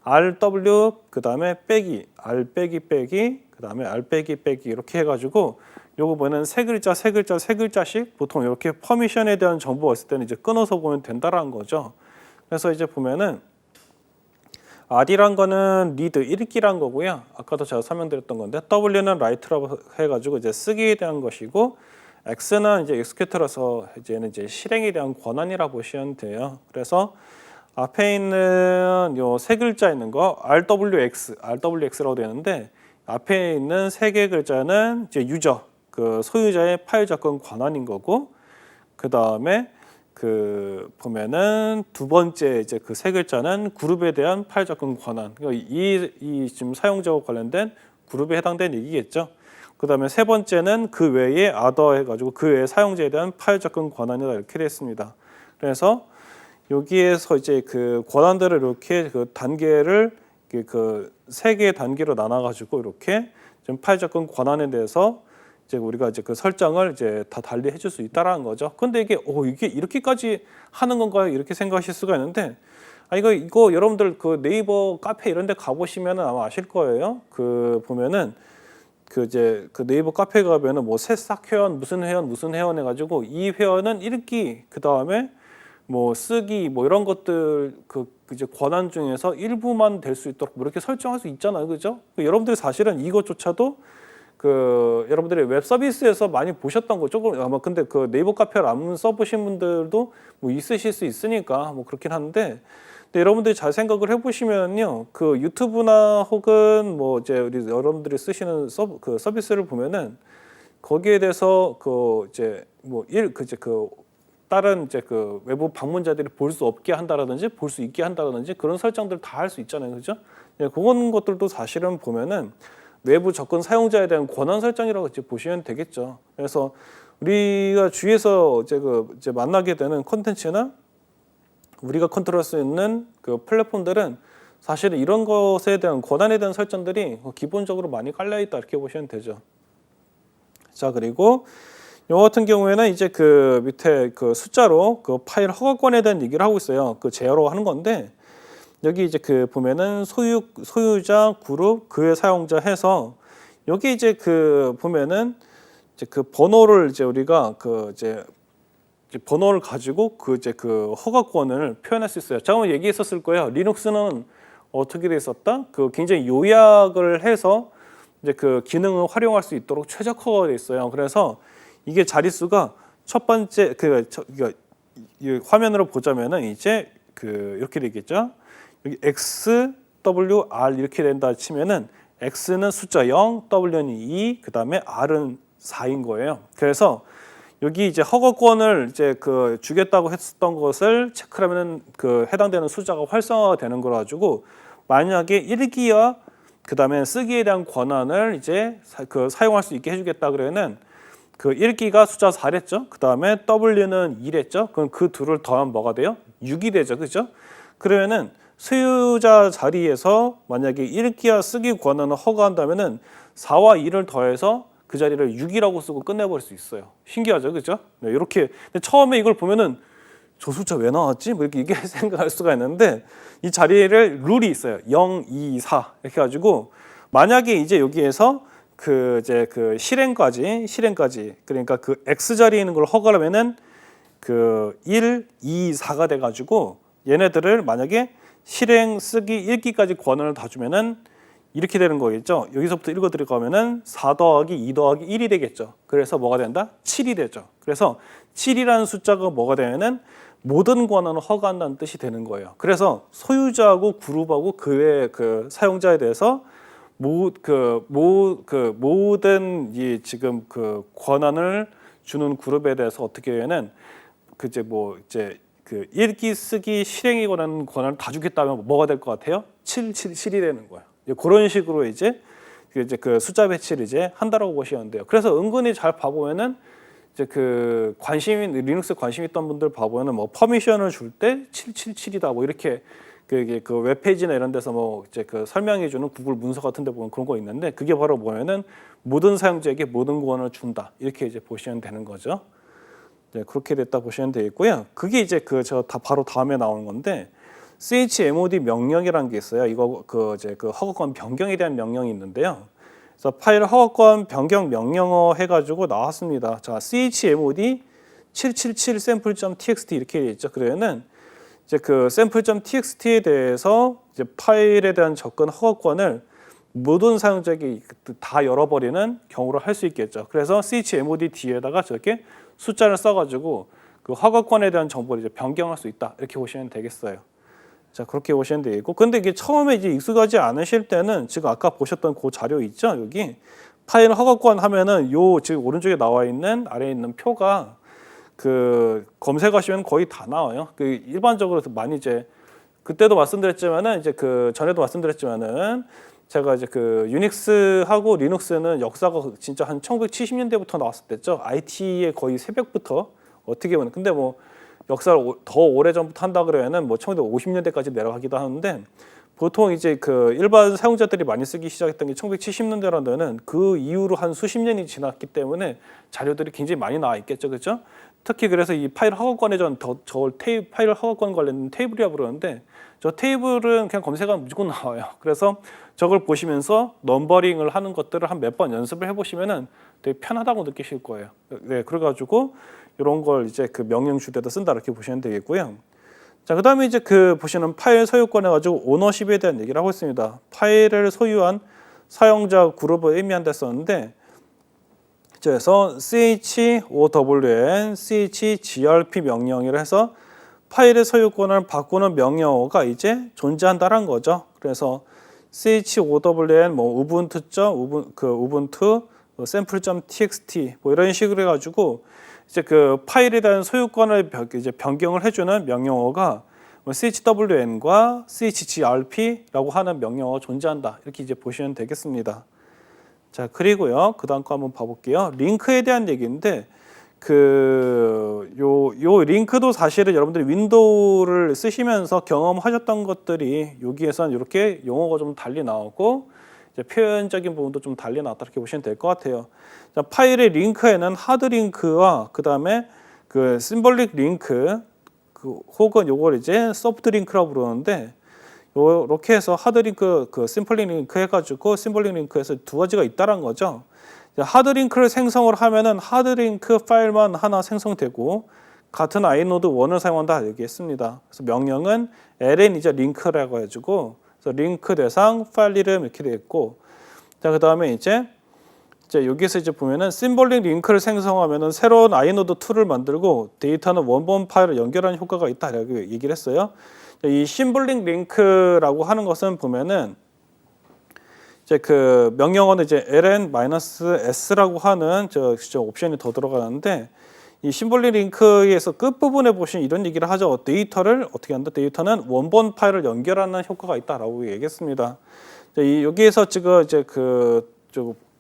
RW 그다음에 빼기, R 빼기 빼기, 그다음에 R 빼기 빼기 이렇게 해가지고 요거 보면 세 글자씩 보통 이렇게 퍼미션에 대한 정보가 있을 때는 이제 끊어서 보면 된다라는 거죠. 그래서 이제 보면은 R이란 거는 리드 읽기란 거고요. 아까도 제가 설명드렸던 건데 W는 write라고 해가지고 이제 쓰기에 대한 것이고 X는 이제 execute라서 이제는 이제 실행에 대한 권한이라 보시면 돼요. 그래서 앞에 있는 요 세 글자 있는 거 RWX라고 되는데 앞에 있는 세 개 글자는 이제 유저, 그 소유자의 파일 접근 권한인 거고 그 다음에 그 보면은 두 번째 이제 그 세 글자는 그룹에 대한 파일 접근 권한. 그러니까 이 지금 사용자와 관련된 그룹에 해당되는 얘기겠죠. 그 다음에 세 번째는 그 외에 other 해가지고 그 외의 사용자에 대한 파일 접근 권한이다 이렇게 되어 있습니다. 그래서 여기에서 이제 그 권한들을 이렇게 그 단계를 그 세 개의 단계로 나눠가지고 이렇게 좀 파일 접근 권한에 대해서 이제 우리가 이제 그 설정을 이제 다 달리 해줄 수 있다라는 거죠. 근데 이게 이렇게까지 하는 건가요? 이렇게 생각하실 수가 있는데, 이거 여러분들 그 네이버 카페 이런 데 가보시면은 아마 아실 거예요. 그 보면은 그 이제 그 네이버 카페 가면은 뭐 새싹 회원 무슨 회원 해가지고 이 회원은 읽기 그 다음에 뭐 쓰기 뭐 이런 것들 그 이제 권한 중에서 일부만 될 수 있도록 뭐 이렇게 설정할 수 있잖아요, 그죠? 여러분들이 사실은 이것조차도 그 여러분들이 웹 서비스에서 많이 보셨던 거 조금 아마 근데 그 네이버 카페를 안 써보신 분들도 뭐 있으실 수 있으니까 뭐 그렇긴 한데. 근데 여러분들이 잘 생각을 해보시면요, 그 유튜브나 혹은 뭐 이제 우리 여러분들이 쓰시는 그 서비스를 보면은 거기에 대해서 그 이제 뭐 다른 이제 그 외부 방문자들이 볼 수 없게 한다라든지 볼 수 있게 한다라든지 그런 설정들 다 할 수 있잖아요, 그죠? 예, 그런 것들도 사실은 보면은 외부 접근 사용자에 대한 권한 설정이라고 이제 보시면 되겠죠. 그래서 우리가 주위에서 이제 만나게 되는 콘텐츠나 우리가 컨트롤할 수 있는 그 플랫폼들은 사실은 이런 것에 대한 권한에 대한 설정들이 기본적으로 많이 깔려 있다 이렇게 보시면 되죠. 자, 그리고 요 같은 경우에는 이제 그 밑에 그 숫자로 그 파일 허가권에 대한 얘기를 하고 있어요. 그 제어로 하는 건데 여기 이제 그 보면은 소유자 그룹 그의 사용자 해서 여기 이제 그 보면은 이제 그 번호를 이제 우리가 그 이제 번호를 가지고 그 이제 그 허가권을 표현할 수 있어요. 제가 한번 얘기했었을 거예요. 리눅스는 어떻게 돼 있었다? 그 굉장히 요약을 해서 이제 그 기능을 활용할 수 있도록 최적화가 돼 있어요. 그래서 이게 자릿수가 첫 번째 이 화면으로 보자면은 이제 그 이렇게 되겠죠. 여기 X, W, R 이렇게 된다 치면은 X는 숫자 0, W는 2, 그 다음에 R은 4인 거예요. 그래서 여기 이제 허가권을 이제 그 주겠다고 했었던 것을 체크하면은 그 해당되는 숫자가 활성화가 되는 거 가지고 만약에 읽기와 그 다음에 쓰기에 대한 권한을 이제 사용할 수 있게 해주겠다 그러면은 그 읽기가 숫자 4랬죠. 그 다음에 W는 2랬죠. 그럼 그 둘을 더하면 뭐가 돼요? 6이 되죠, 그죠? 그러면은 소유자 자리에서 만약에 읽기와 쓰기 권한을 허가한다면은 4와 2를 더해서 그 자리를 6이라고 쓰고 끝내버릴 수 있어요. 신기하죠, 그죠? 네, 이렇게 근데 처음에 이걸 보면은 저 숫자 왜 나왔지? 뭐 이렇게 생각할 수가 있는데 이 자리를 룰이 있어요. 0, 2, 4 이렇게 가지고 만약에 이제 여기에서 그 이제 그 실행까지 그러니까 그 X 자리에 있는 걸 허가하면은 그 1, 2, 4가 돼가지고 얘네들을 만약에 실행, 쓰기, 읽기까지 권한을 다 주면은 이렇게 되는 거겠죠. 여기서부터 읽어 들어가면은 4 더하기 2 더하기 1이 되겠죠. 그래서 뭐가 된다? 7이 되죠. 그래서 7이라는 숫자가 뭐가 되면은 모든 권한을 허가한다는 뜻이 되는 거예요. 그래서 소유자하고 그룹하고 그 외의 그 사용자에 대해서 모든 이 지금 그 권한을 주는 그룹에 대해서 어떻게 하면은 그 읽기, 쓰기, 실행에 관한 권한을 다 주겠다면 뭐가 될 것 같아요? 7이 되는 거예요. 그런 식으로 이제 그 숫자 배치를 이제 한다라고 보시면 돼요. 그래서 은근히 잘 봐보면은 이제 그 리눅스 관심 있던 분들 봐보면은 뭐 퍼미션을 줄 때 777이다 뭐 이렇게 그 웹페이지나 이런 데서 뭐 이제 그 설명해주는 구글 문서 같은 데 보면 그런 거 있는데 그게 바로 뭐냐면은 모든 사용자에게 모든 권한을 준다 이렇게 이제 보시면 되는 거죠. 네, 그렇게 됐다 보시면 되겠고요. 그게 이제 바로 다음에 나오는 건데 chmod 명령이라는 게 있어요. 이거 그 허가권 변경에 대한 명령이 있는데요. 그래서 파일 허가권 변경 명령어 해가지고 나왔습니다. 자, chmod 777 sample.txt 이렇게 돼 있죠. 그러면은 이제 그 sample.txt에 대해서 이제 파일에 대한 접근 허가권을 모든 사용자에게 다 열어버리는 경우를 할 수 있겠죠. 그래서 chmod 뒤에다가 저렇게 숫자를 써가지고 그 허가권에 대한 정보를 이제 변경할 수 있다 이렇게 보시면 되겠어요. 자, 그렇게 보시면 되겠고, 근데 이게 처음에 이제 익숙하지 않으실 때는 지금 아까 보셨던 그 자료 있죠? 여기 파일 허가권 하면은 요 지금 오른쪽에 나와 있는 아래에 있는 표가 그 검색하시면 거의 다 나와요. 그 일반적으로 많이 이제 그때도 말씀드렸지만은 이제 그 전에도 말씀드렸지만은 제가 이제 그 유닉스하고 리눅스는 역사가 진짜 한 1970년대부터 나왔을 때죠. IT의 거의 새벽부터 어떻게 보면 근데 뭐 역사를 더 오래 전부터 한다 그러면은 뭐 1950년대까지 내려가기도 하는데 보통 이제 그 일반 사용자들이 많이 쓰기 시작했던 게 1970년대라는 그 이후로 한 수십 년이 지났기 때문에 자료들이 굉장히 많이 나와 있겠죠, 그렇죠? 특히 그래서 이 파일 허가권에 저걸 파일 허가권 관련 테이블이라고 부르는데 저 테이블은 그냥 검색하면 무조건 나와요. 그래서 저걸 보시면서 넘버링을 하는 것들을 한 몇 번 연습을 해보시면은 되게 편하다고 느끼실 거예요. 네, 그래가지고 이런 걸 이제 그 명령 주대도 쓴다 이렇게 보시면 되겠고요. 자, 그다음에 이제 그 보시는 파일 소유권 해가지고 오너십에 대한 얘기를 하고 있습니다. 파일을 소유한 사용자 그룹을 의미한다 썼는데, 그래서 chown, chgrp 명령이라 해서 파일의 소유권을 바꾸는 명령어가 이제 존재한다는 거죠. 그래서 chown 뭐 우분투 sample.txt 뭐 이런 식으로 해가지고 이제 그 파일에 대한 소유권을 이제 변경을 해주는 명령어가 chwn과 chgrp라고 하는 명령어가 존재한다 이렇게 이제 보시면 되겠습니다. 자, 그리고요 그 다음 거 한번 봐볼게요. 링크에 대한 얘기인데 요 링크도 사실은 여러분들이 윈도우를 쓰시면서 경험하셨던 것들이 여기에서는 이렇게 용어가 좀 달리 나오고 이제 표현적인 부분도 좀 달리 나왔다 이렇게 보시면 될 것 같아요. 자, 파일의 링크에는 하드 링크와 그 다음에 그 심볼릭 링크 혹은 요걸 이제 소프트 링크라고 부르는데 이렇게 해서 하드 링크 그 심플릭 링크 해가지고 심볼릭 링크에서 두 가지가 있다는 거죠. 하드링크를 생성을 하면은 하드링크 파일만 하나 생성되고 같은 아이노드 1을 사용한다 얘기했습니다. 그래서 명령은 ln 이제 링크라고 해가지고 그래서 링크 대상 파일 이름 이렇게 되어 있고, 자, 그다음에 이제 여기서 이제 보면은 심볼릭 링크를 생성하면은 새로운 아이노드 2를 만들고 데이터는 원본 파일을 연결하는 효과가 있다 이렇게 얘기를 했어요. 이 심볼릭 링크라고 하는 것은 보면은 이제 그 명령어는 이제 ln-s라고 하는 저 옵션이 더 들어가는데 이 심볼릭 링크에서 끝부분에 보시면 이런 얘기를 하죠. 데이터를 어떻게 한다? 데이터는 원본 파일을 연결하는 효과가 있다라고 얘기했습니다. 여기에서 지금 이제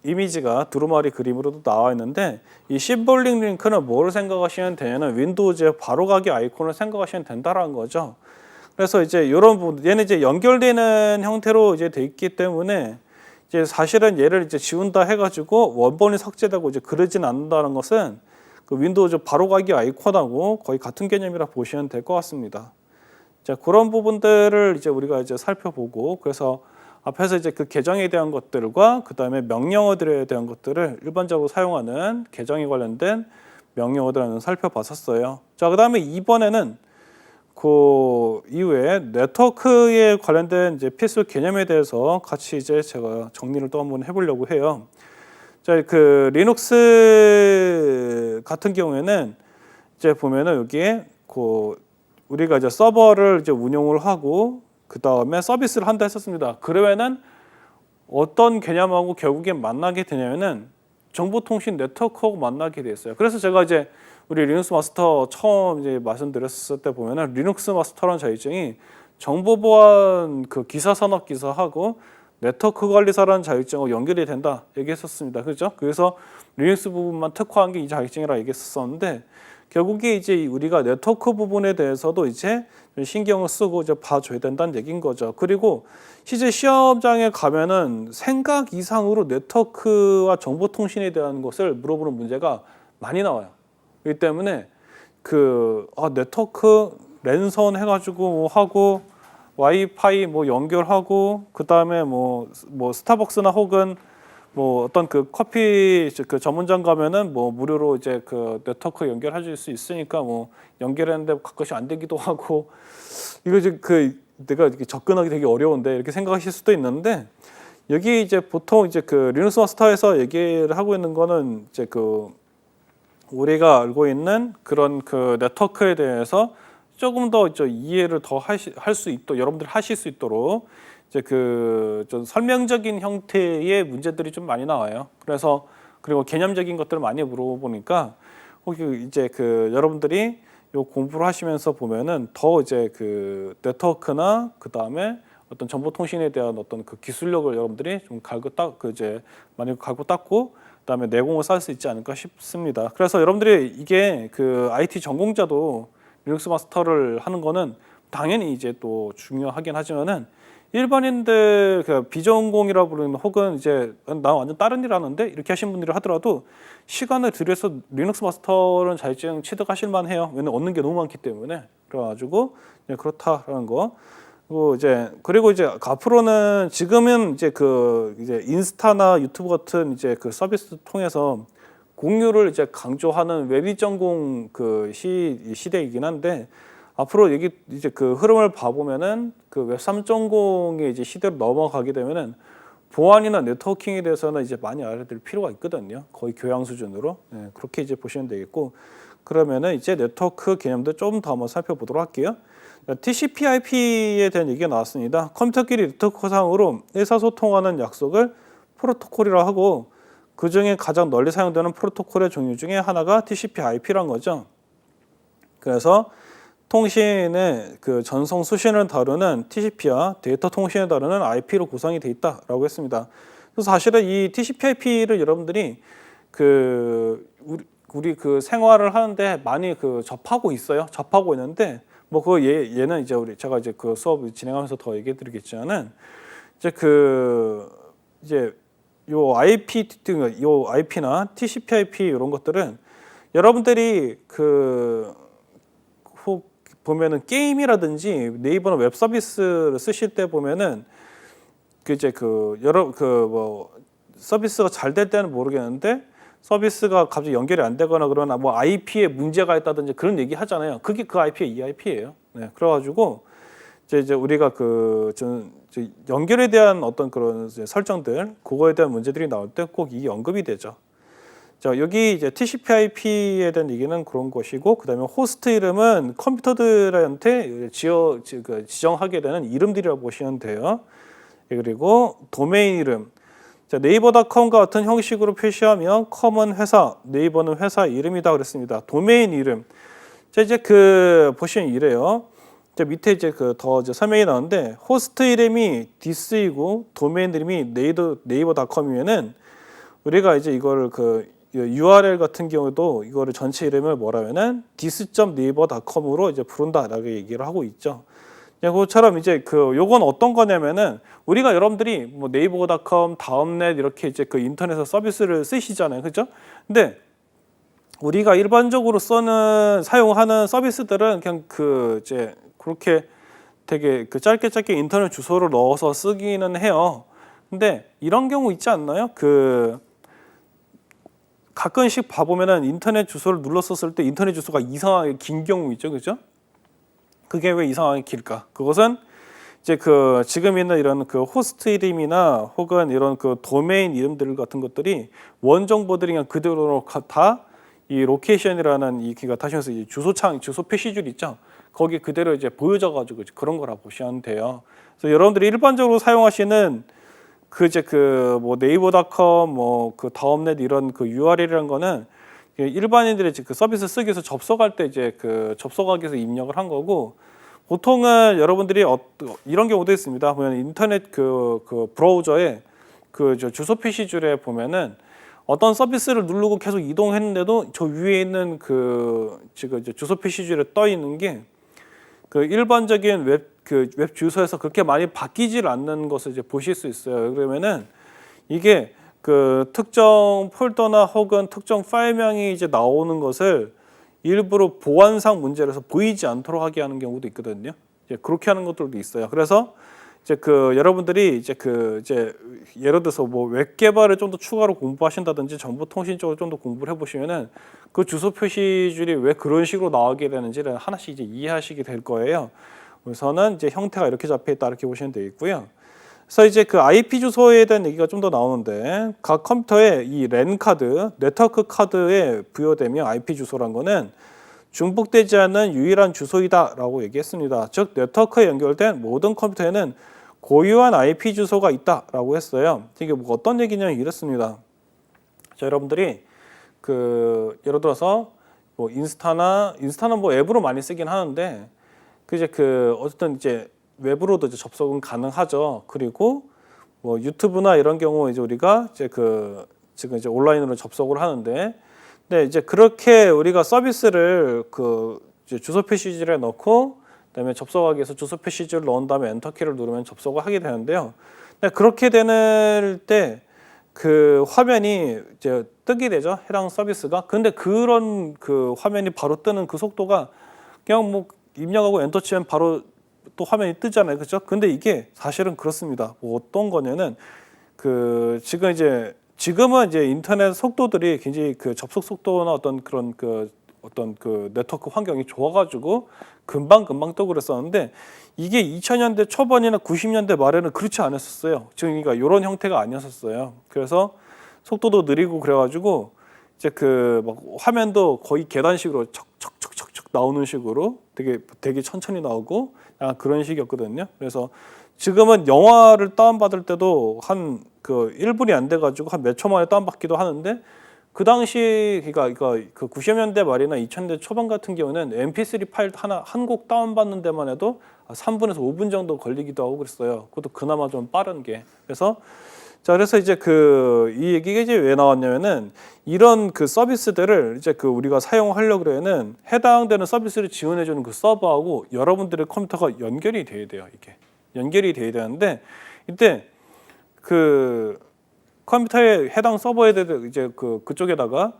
이미지가 두루마리 그림으로도 나와 있는데 이 심볼릭 링크는 뭐를 생각하시면 되냐면 윈도우즈의 바로가기 아이콘을 생각하시면 된다라는 거죠. 그래서 이제 이런 부분 얘는 이제 연결되는 형태로 이제 돼 있기 때문에 이제 사실은 얘를 이제 지운다 해가지고 원본이 삭제되고 이제 그러진 않는다는 것은 그 윈도우즈 바로가기 아이콘하고 거의 같은 개념이라 보시면 될 것 같습니다. 자, 그런 부분들을 이제 우리가 이제 살펴보고 그래서 앞에서 이제 그 계정에 대한 것들과 그 다음에 명령어들에 대한 것들을 일반적으로 사용하는 계정에 관련된 명령어들을 살펴봤었어요. 자, 그 다음에 이번에는 그 이후에 네트워크에 관련된 이제 필수 개념에 대해서 같이 이제 제가 정리를 또 한번 해보려고 해요. 자, 그 리눅스 같은 경우에는 이제 보면은 여기에 그 우리가 이제 서버를 이제 운영을 하고 그 다음에 서비스를 한다 했었습니다. 그러면은 어떤 개념하고 결국엔 만나게 되냐면은 정보통신 네트워크하고 만나게 돼 있어요. 그래서 제가 이제 우리 리눅스 마스터 처음 이제 말씀드렸을 때 보면은 리눅스 마스터라는 자격증이 정보보안 그 기사 산업 기사하고 네트워크 관리사라는 자격증하고 연결이 된다 얘기했었습니다. 그렇죠? 그래서 리눅스 부분만 특화한 게 이 자격증이라 얘기했었는데 결국에 이제 우리가 네트워크 부분에 대해서도 이제 신경을 쓰고 이제 봐줘야 된다는 얘기인 거죠. 그리고 실제 시험장에 가면은 생각 이상으로 네트워크와 정보통신에 대한 것을 물어보는 문제가 많이 나와요. 그렇기 때문에 네트워크 랜선 해가지고 뭐 하고 와이파이 뭐 연결하고 그 다음에 뭐 스타벅스나 혹은 뭐 어떤 그 커피 그 전문점 가면은 뭐 무료로 이제 그 네트워크 연결해 줄 수 있으니까 뭐 연결했는데 가끔씩 안 되기도 하고 이거 이제 내가 이렇게 접근하기 되게 어려운데 이렇게 생각하실 수도 있는데 여기 이제 보통 이제 그 리눅스 마스터에서 얘기를 하고 있는 거는 이제 우리가 알고 있는 그런 그 네트워크에 대해서 조금 더 이해를 더 할 수 있도록 여러분들이 하실 수 있도록 이제 좀 설명적인 형태의 문제들이 좀 많이 나와요. 그래서 그리고 개념적인 것들을 많이 물어보니까 혹시 이제 여러분들이 요 공부를 하시면서 보면은 더 이제 네트워크나 그 다음에 어떤 정보통신에 대한 어떤 그 기술력을 여러분들이 좀 많이 갈고 닦고 그다음에 내공을 쌓을 수 있지 않을까 싶습니다. 그래서 여러분들이 이게 IT 전공자도 리눅스 마스터를 하는 거는 당연히 이제 또 중요하긴 하지만은 일반인들 비전공이라 부르는 혹은 이제 나 완전 다른 일 하는데 이렇게 하신 분들이 하더라도 시간을 들여서 리눅스 마스터는 자격증 취득하실 만해요. 왜냐면 얻는 게 너무 많기 때문에. 그래가지고 그렇다라는 거. 그리고 이제 앞으로는 지금은 이제 이제 인스타나 유튜브 같은 이제 서비스 통해서 공유를 이제 강조하는 웹 전공 시대이긴 한데 앞으로 이제 흐름을 봐보면은 웹 3.0의 이제 시대로 넘어가게 되면은 보안이나 네트워킹에 대해서는 이제 많이 알아야 될 필요가 있거든요. 거의 교양 수준으로. 그렇게 이제 보시면 되겠고 그러면은 이제 네트워크 개념도 좀 더 한번 살펴보도록 할게요. TCP/IP에 대한 얘기가 나왔습니다. 컴퓨터끼리 네트워크상으로 의사소통하는 약속을 프로토콜이라고 하고 그 중에 가장 널리 사용되는 프로토콜의 종류 중에 하나가 TCP/IP란 거죠. 그래서 통신의 전송 수신을 다루는 TCP와 데이터 통신을 다루는 IP로 구성이 되어 있다라고 했습니다. 그래서 사실은 이 TCP/IP를 여러분들이 우리 생활을 하는데 많이 접하고 있어요. 접하고 있는데 뭐 얘는 이제 제가 이제 수업 진행하면서 더 얘기해드리겠지만은 이제 요 IP나 TCP/IP 이런 것들은 여러분들이 보면은 게임이라든지 네이버나 웹 서비스를 쓰실 때 보면은 서비스가 잘 될 때는 모르겠는데 서비스가 갑자기 연결이 안 되거나 그러나 뭐 IP에 문제가 있다든지 그런 얘기 하잖아요. 그게 IP의 이 IP예요. 네, 그래가지고 이제 우리가 연결에 대한 어떤 그런 설정들 그거에 대한 문제들이 나올 때 꼭 이 언급이 되죠. 자, 여기 이제 TCP/IP에 대한 얘기는 그런 것이고 그다음에 호스트 이름은 컴퓨터들한테 지정하게 되는 이름들이라고 보시면 돼요. 그리고 도메인 이름. 자, 네이버닷컴과 같은 형식으로 표시하면 컴은 회사, 네이버는 회사 이름이다 그랬습니다. 도메인 이름. 자, 이제 보시면 이래요. 자, 밑에 이제 더 설명이 나오는데 호스트 이름이 디스이고 도메인 이름이 네이버닷컴이면은 우리가 이제 이거를 URL 같은 경우도 이거를 전체 이름을 뭐라면은 dis.naver.com으로 이제 부른다라고 얘기를 하고 있죠. 그것처럼 이제 요건 어떤 거냐면은 우리가 여러분들이 뭐 네이버.com, 다음넷 이렇게 이제 인터넷에서 서비스를 쓰시잖아요, 그렇죠? 근데 우리가 일반적으로 사용하는 서비스들은 그냥 이제 그렇게 되게 짧게 인터넷 주소를 넣어서 쓰기는 해요. 근데 이런 경우 있지 않나요? 가끔씩 봐보면은 인터넷 주소를 눌렀었을 때 인터넷 주소가 이상하게 긴 경우 있죠, 그죠? 그게 왜 이상하게 길까? 그것은 이제 그 지금 있는 이런 그 호스트 이름이나 혹은 이런 그 도메인 이름들 같은 것들이 원 정보들이 그냥 그대로 다 이 로케이션이라는 이 기가 다시면서 이 주소 표시줄 있죠. 거기 그대로 이제 보여져 가지고 그런 거라 보시면 돼요. 그래서 여러분들이 일반적으로 사용하시는 그 이제 그 뭐 네이버닷컴 뭐 그 다음넷 이런 그 URL이라는 거는 일반인들이 그 서비스 쓰기 위해서 접속할 때 이제 그 접속하기 위해서 입력을 한 거고, 보통은 여러분들이 이런 경우도 있습니다. 보면 인터넷 그 브라우저에 그 주소 표시줄에 보면은 어떤 서비스를 누르고 계속 이동했는데도 저 위에 있는 그 지금 주소 표시줄에 떠 있는 게 그 일반적인 웹 주소에서 그렇게 많이 바뀌질 않는 것을 이제 보실 수 있어요. 그러면은 이게 그 특정 폴더나 혹은 특정 파일명이 이제 나오는 것을 일부러 보안상 문제라서 보이지 않도록 하게 하는 경우도 있거든요. 이제 그렇게 하는 것들도 있어요. 그래서 이제 그 여러분들이 이제 예를 들어서 뭐 웹 개발을 좀 더 추가로 공부하신다든지 정보통신 쪽을 좀 더 공부를 해보시면은 그 주소 표시줄이 왜 그런 식으로 나오게 되는지를 하나씩 이제 이해하시게 될 거예요. 우선은 이제 형태가 이렇게 잡혀 있다 이렇게 보시면 되겠고요. 그래서 이제 그 IP 주소에 대한 얘기가 좀 더 나오는데, 각 컴퓨터에 이 랜 카드, 네트워크 카드에 부여되며 IP 주소란 거는 중복되지 않는 유일한 주소이다라고 얘기했습니다. 즉 네트워크에 연결된 모든 컴퓨터에는 고유한 IP 주소가 있다라고 했어요. 이게 뭐 어떤 얘기냐면 이렇습니다. 자, 여러분들이 그 예를 들어서 뭐 인스타는 뭐 앱으로 많이 쓰긴 하는데 그 이제 그 어쨌든 이제 웹으로도 이제 접속은 가능하죠. 그리고 뭐 유튜브나 이런 경우 이제 우리가 이제 그 지금 이제 온라인으로 접속을 하는데, 근데 이제 그렇게 우리가 서비스를 그 이제 주소 표시줄에 넣고 그다음에 접속하기 위해서 주소 표시줄을 넣은 다음에 엔터키를 누르면 접속을 하게 되는데요. 근데 그렇게 되는 때 그 화면이 이제 뜨게 되죠. 해당 서비스가. 근데 그런 그 화면이 바로 뜨는 그 속도가 그냥 뭐 입력하고 엔터 치면 바로 또 화면이 뜨잖아요. 그렇죠? 근데 이게 사실은 그렇습니다. 뭐 어떤 거냐면 그 지금은 이제 인터넷 속도들이 굉장히 그 접속 속도나 어떤 그런 그 어떤 그 네트워크 환경이 좋아가지고 금방 뜨고 그랬었는데, 이게 2000년대 초반이나 90년대 말에는 그렇지 않았었어요. 그러니까 이런 형태가 아니었었어요. 그래서 속도도 느리고 그래가지고 이제 그 막 화면도 거의 계단식으로 척척척척 나오는 식으로 되게 천천히 나오고 약간 그런 식이었거든요. 그래서 지금은 영화를 다운받을 때도 한 그 1분이 안 돼가지고 한 몇 초 만에 다운받기도 하는데, 그 당시 그러니까 그 90년대 말이나 2000년대 초반 같은 경우는 MP3 파일 한 곡 다운받는 데만 해도 3분에서 5분 정도 걸리기도 하고 그랬어요. 그것도 그나마 좀 빠른 게. 그래서 이제 그 이 얘기가 이제 왜 나왔냐면은 이런 그 서비스들을 이제 그 우리가 사용하려고 그러면은 해당되는 서비스를 지원해주는 그 서버하고 여러분들의 컴퓨터가 연결이 돼야 돼요. 이게 연결이 돼야 되는데, 이때 그 컴퓨터에 해당 서버에 대해 이제 그쪽에다가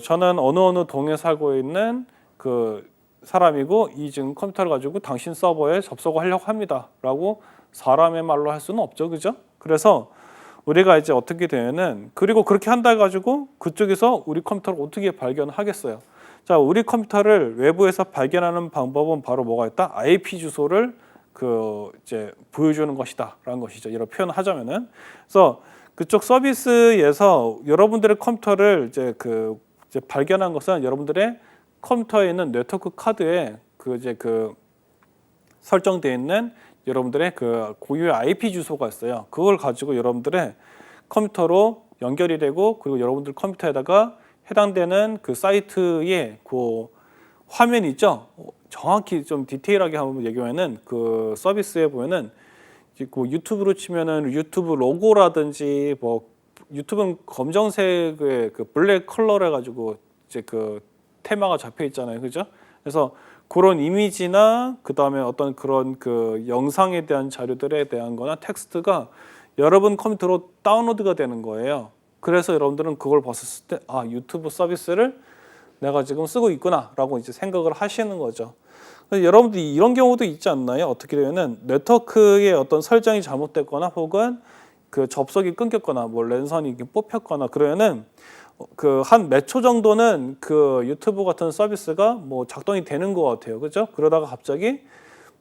저는 어느 동에 살고 있는 그 사람이고 이 지금 컴퓨터를 가지고 당신 서버에 접속을 하려고 합니다라고 사람의 말로 할 수는 없죠, 그죠? 그래서 우리가 이제 어떻게 되면은, 그리고 그렇게 한다 가지고 그쪽에서 우리 컴퓨터를 어떻게 발견하겠어요? 자, 우리 컴퓨터를 외부에서 발견하는 방법은 바로 뭐가 있다? IP 주소를 이제 보여주는 것이다라는 것이죠. 이런 표현을 하자면은, 그래서 그쪽 서비스에서 여러분들의 컴퓨터를 이제 이제 발견한 것은 여러분들의 컴퓨터에 있는 네트워크 카드에 설정되어 있는 여러분들의 그 고유의 IP 주소가 있어요. 그걸 가지고 여러분들의 컴퓨터로 연결이 되고, 그리고 여러분들 컴퓨터에다가 해당되는 그 사이트의 그 화면이 있죠. 정확히 좀 디테일하게 한번 얘기하면은 그 서비스에 보면은 그 유튜브로 치면은 유튜브 로고라든지 뭐 유튜브는 검정색의 그 블랙 컬러를 해가지고 이제 그 테마가 잡혀 있잖아요, 그죠? 그래서 그런 이미지나 그 다음에 어떤 그런 그 영상에 대한 자료들에 대한거나 텍스트가 여러분 컴퓨터로 다운로드가 되는 거예요. 그래서 여러분들은 그걸 봤을 때 유튜브 서비스를 내가 지금 쓰고 있구나라고 이제 생각을 하시는 거죠. 여러분들이 이런 경우도 있지 않나요? 어떻게 되면은 네트워크의 어떤 설정이 잘못됐거나 혹은 그 접속이 끊겼거나 뭐 랜선이 뽑혔거나 그러면은 그 한 몇 초 정도는 그 유튜브 같은 서비스가 뭐 작동이 되는 것 같아요. 그죠? 그러다가 갑자기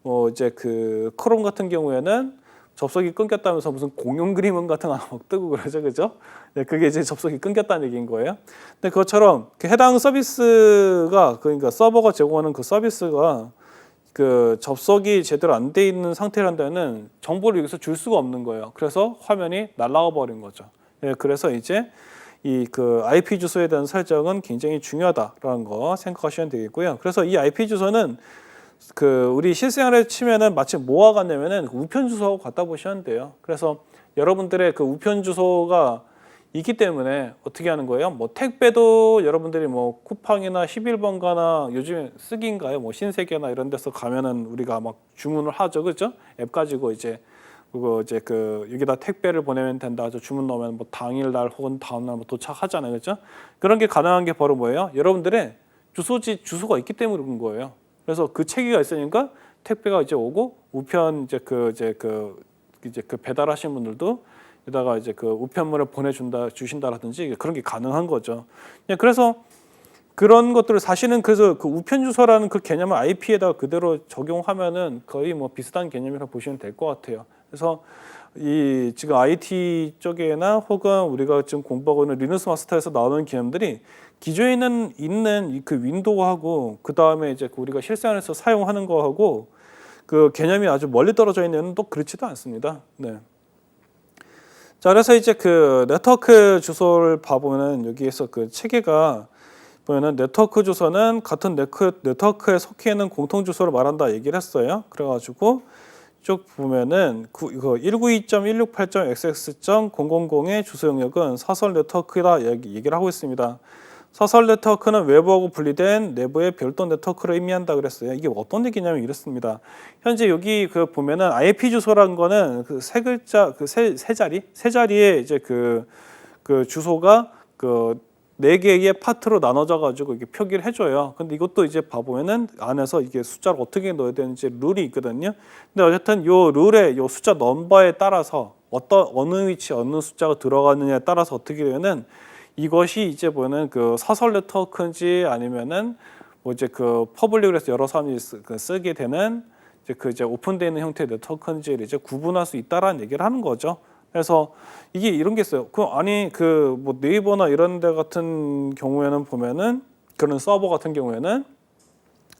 뭐 이제 그 크롬 같은 경우에는 접속이 끊겼다면서 무슨 공룡 그림 같은 거 하나 막 뜨고 그러죠. 그죠? 네, 그게 이제 접속이 끊겼다는 얘기인 거예요. 근데 그것처럼 그 해당 서비스가 그러니까 서버가 제공하는 그 서비스가 그 접속이 제대로 안 돼 있는 상태란 데는 정보를 여기서 줄 수가 없는 거예요. 그래서 화면이 날아가 버린 거죠. 네, 그래서 이제 이 그 IP 주소에 대한 설정은 굉장히 중요하다라는 거 생각하시면 되겠고요. 그래서 이 IP 주소는 그 우리 실생활에 치면은 마치 뭐와 같냐면은 우편 주소하고 같다 보시면 돼요. 그래서 여러분들의 그 우편 주소가 있기 때문에 어떻게 하는 거예요? 뭐 택배도 여러분들이 뭐 쿠팡이나 11번가나 요즘에 쓰기인가요? 뭐 신세계나 이런 데서 가면은 우리가 막 주문을 하죠. 그죠? 앱 가지고 이제 그거 이제 그 여기다 택배를 보내면 된다. 저 주문 넣으면 뭐 당일날 혹은 다음날 뭐 도착하잖아요. 그죠? 그런 게 가능한 게 바로 뭐예요? 여러분들의 주소가 있기 때문에 그런 거예요. 그래서 그 체계가 있으니까 택배가 이제 오고 우편 이제 그 배달하신 분들도 여기다가 이제 그 우편물을 주신다라든지 그런 게 가능한 거죠. 그래서 그런 것들을 사실은 그래서 그 우편 주소라는 그 개념을 IP에다가 그대로 적용하면은 거의 뭐 비슷한 개념이라고 보시면 될 것 같아요. 그래서 이 지금 IT 쪽에나 혹은 우리가 지금 공부하고 있는 리눅스 마스터에서 나오는 개념들이 기존에는 있는 그 윈도우하고 그 다음에 이제 우리가 실생활에서 사용하는 거하고 그 개념이 아주 멀리 떨어져 있는 또 그렇지도 않습니다. 네. 자, 그래서 이제 그 네트워크 주소를 봐보면은 여기에서 그 체계가 보면은 네트워크 주소는 같은 네트워크에 속해 있는 공통 주소를 말한다 얘기를 했어요. 그래가지고 쭉 보면은 이거 192.168.xx.000의 주소 영역은 사설 네트워크다 얘기를 하고 있습니다. 사설 네트워크는 외부하고 분리된 내부의 별도 네트워크를 의미한다 그랬어요. 이게 어떤 얘기냐면 이렇습니다. 현재 여기 그 보면은 IP 주소라는 거는 그 세 글자 그 세 자리에 이제 그 주소가 그 네 개의 파트로 나눠져 가지고 이게 표기를 해줘요. 근데 이것도 이제 봐보면은 안에서 이게 숫자를 어떻게 넣어야 되는지 룰이 있거든요. 근데 어쨌든 요 룰에 요 숫자 넘버에 따라서 어느 위치 어느 숫자가 들어가느냐에 따라서 어떻게 되면은 이것이 이제 보면은 그 사설 네트워크인지 아니면은 뭐 이제 그 퍼블릭으로 해서 여러 사람이 쓰게 되는 이제 오픈되어 있는 형태의 네트워크인지를 이제 구분할 수 있다라는 얘기를 하는 거죠. 그래서 이게 이런 게 있어요. 그 뭐 네이버나 이런 데 같은 경우에는 보면은 그런 서버 같은 경우에는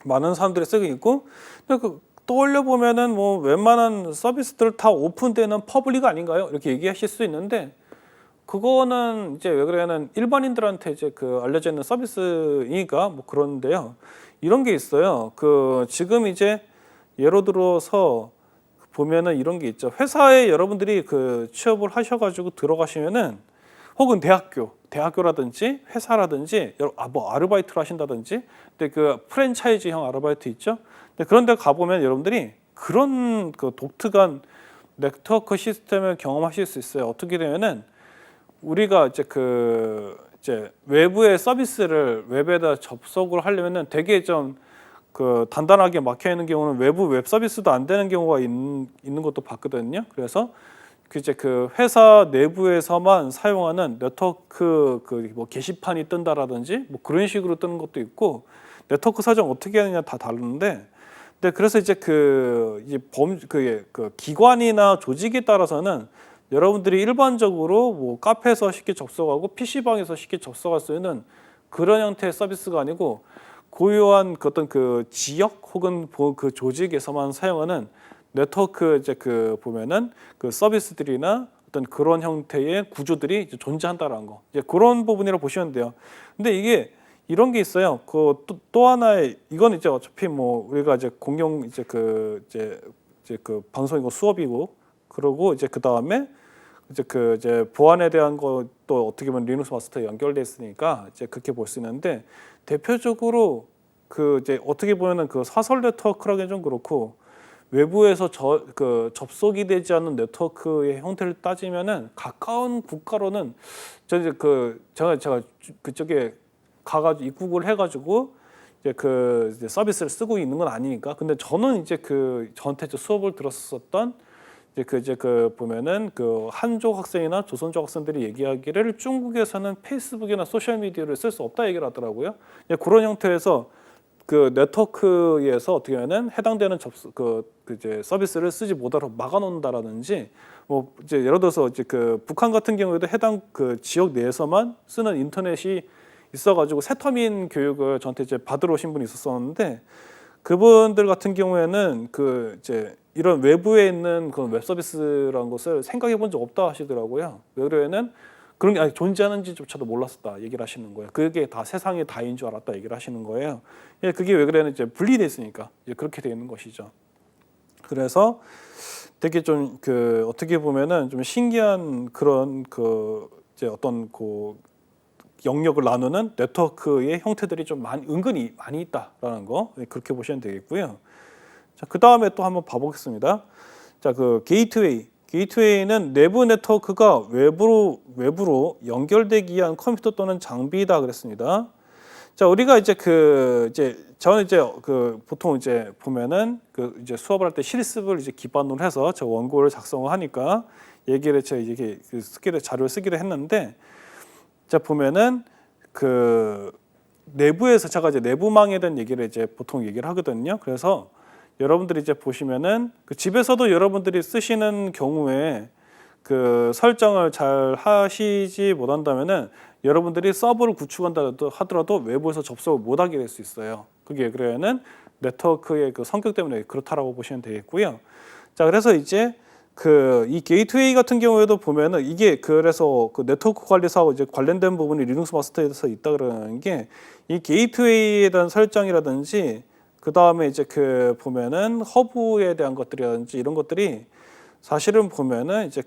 많은 사람들이 쓰고 있고 근데 떠올려 보면은 뭐 웬만한 서비스들 다 오픈되는 퍼블릭 아닌가요? 이렇게 얘기하실 수 있는데 그거는 이제 왜 그러냐면 일반인들한테 이제 그 알려져 있는 서비스이니까 뭐 그런데요. 이런 게 있어요. 그 지금 이제 예로 들어서 보면은 이런 게 있죠. 회사에 여러분들이 그 취업을 하셔가지고 들어가시면은 혹은 대학교라든지 회사라든지 뭐 아르바이트를 하신다든지 근데 그 프랜차이즈형 아르바이트 있죠. 근데 그런 데 가보면 여러분들이 그런 그 독특한 네트워크 시스템을 경험하실 수 있어요. 어떻게 되면은 우리가 이제 외부의 서비스를 웹에다 접속을 하려면은 되게 좀 그 단단하게 막혀 있는 경우는 외부 웹 서비스도 안 되는 경우가 있는 것도 봤거든요. 그래서 그 회사 내부에서만 사용하는 네트워크 그 뭐 게시판이 뜬다라든지 뭐 그런 식으로 뜨는 것도 있고 네트워크 사정 어떻게 하느냐 다 다른데 근데 그래서 이제 그 기관이나 조직에 따라서는 여러분들이 일반적으로 뭐 카페에서 쉽게 접속하고 PC방에서 쉽게 접속할 수 있는 그런 형태의 서비스가 아니고 고유한 어떤 그 지역 혹은 그 조직에서만 사용하는 네트워크 이제 그 보면은 그 서비스들이나 어떤 그런 형태의 구조들이 이제 존재한다라는 거. 이제 그런 부분이라고 보시면 돼요. 근데 이게 이런 게 있어요. 그 또 하나의 이건 이제 어차피 뭐 우리가 이제 공용 이제 그 방송이고 수업이고 그러고 이제 그 다음에 이제 보안에 대한 것도 어떻게 보면 리눅스 마스터에 연결돼 있으니까 이제 그렇게 볼 수 있는데 대표적으로 그 이제 어떻게 보면은 그 사설 네트워크라기는 좀 그렇고 외부에서 접속이 되지 않는 네트워크의 형태를 따지면은 가까운 국가로는 제가 그쪽에 가가지고 입국을 해가지고 이제 서비스를 쓰고 있는 건 아니니까 근데 저는 이제 저한테 수업을 들었었던 이제 그 보면은 그 한족 학생이나 조선족 학생들이 얘기하기를 중국에서는 페이스북이나 소셜 미디어를 쓸 수 없다 얘기를 하더라고요. 그런 형태에서 그 네트워크에서 어떻게 하면은 해당되는 이제 서비스를 쓰지 못하도록 막아놓는다라든지 뭐 이제 예를 들어서 이제 그 북한 같은 경우에도 해당 그 지역 내에서만 쓰는 인터넷이 있어가지고 세터민 교육을 저한테 이제 받으러 오신 분이 있었었는데 그분들 같은 경우에는 그 이제 이런 외부에 있는 그런 웹 서비스라는 것을 생각해 본 적 없다 하시더라고요. 왜 그러냐면 그런 게 아직 존재하는지조차도 몰랐었다 얘기를 하시는 거예요. 그게 다 세상의 다인 줄 알았다 얘기를 하시는 거예요. 그게 왜 그러냐면 이제 분리돼 있으니까 이제 그렇게 돼 있는 것이죠. 그래서 되게 좀 그 어떻게 보면은 좀 신기한 그런 그 이제 어떤 그 영역을 나누는 네트워크의 형태들이 좀 은근히 많이 있다라는 거 그렇게 보시면 되겠고요. 자, 그 다음에 또 한번 봐보겠습니다. 자, 그 게이트웨이는 내부 네트워크가 외부로 연결되기 위한 컴퓨터 또는 장비이다 그랬습니다. 자, 우리가 이제 저는 이제 그 보통 이제 보면은 그 이제 수업을 할 때 실습을 이제 기반으로 해서 저 원고를 작성을 하니까 얘기를 제가 이게 자료를 쓰기로 했는데 자 보면은 그 내부에서 제가 이제 내부망에 대한 얘기를 이제 보통 얘기를 하거든요. 그래서 여러분들이 이제 보시면은 그 집에서도 여러분들이 쓰시는 경우에 그 설정을 잘 하시지 못한다면은 여러분들이 서버를 구축한다 하더라도 외부에서 접속을 못하게 될 수 있어요. 그게 그러면은 네트워크의 그 성격 때문에 그렇다라고 보시면 되겠고요. 자 그래서 이제 그 이 게이트웨이 같은 경우에도 보면은 이게 그래서 그 네트워크 관리사하고 이제 관련된 부분이 리눅스 마스터에서 있다 그러는 게 이 게이트웨이에 대한 설정이라든지 그 다음에 이제 그 보면은 허브에 대한 것들이라든지 이런 것들이 사실은 보면은 이제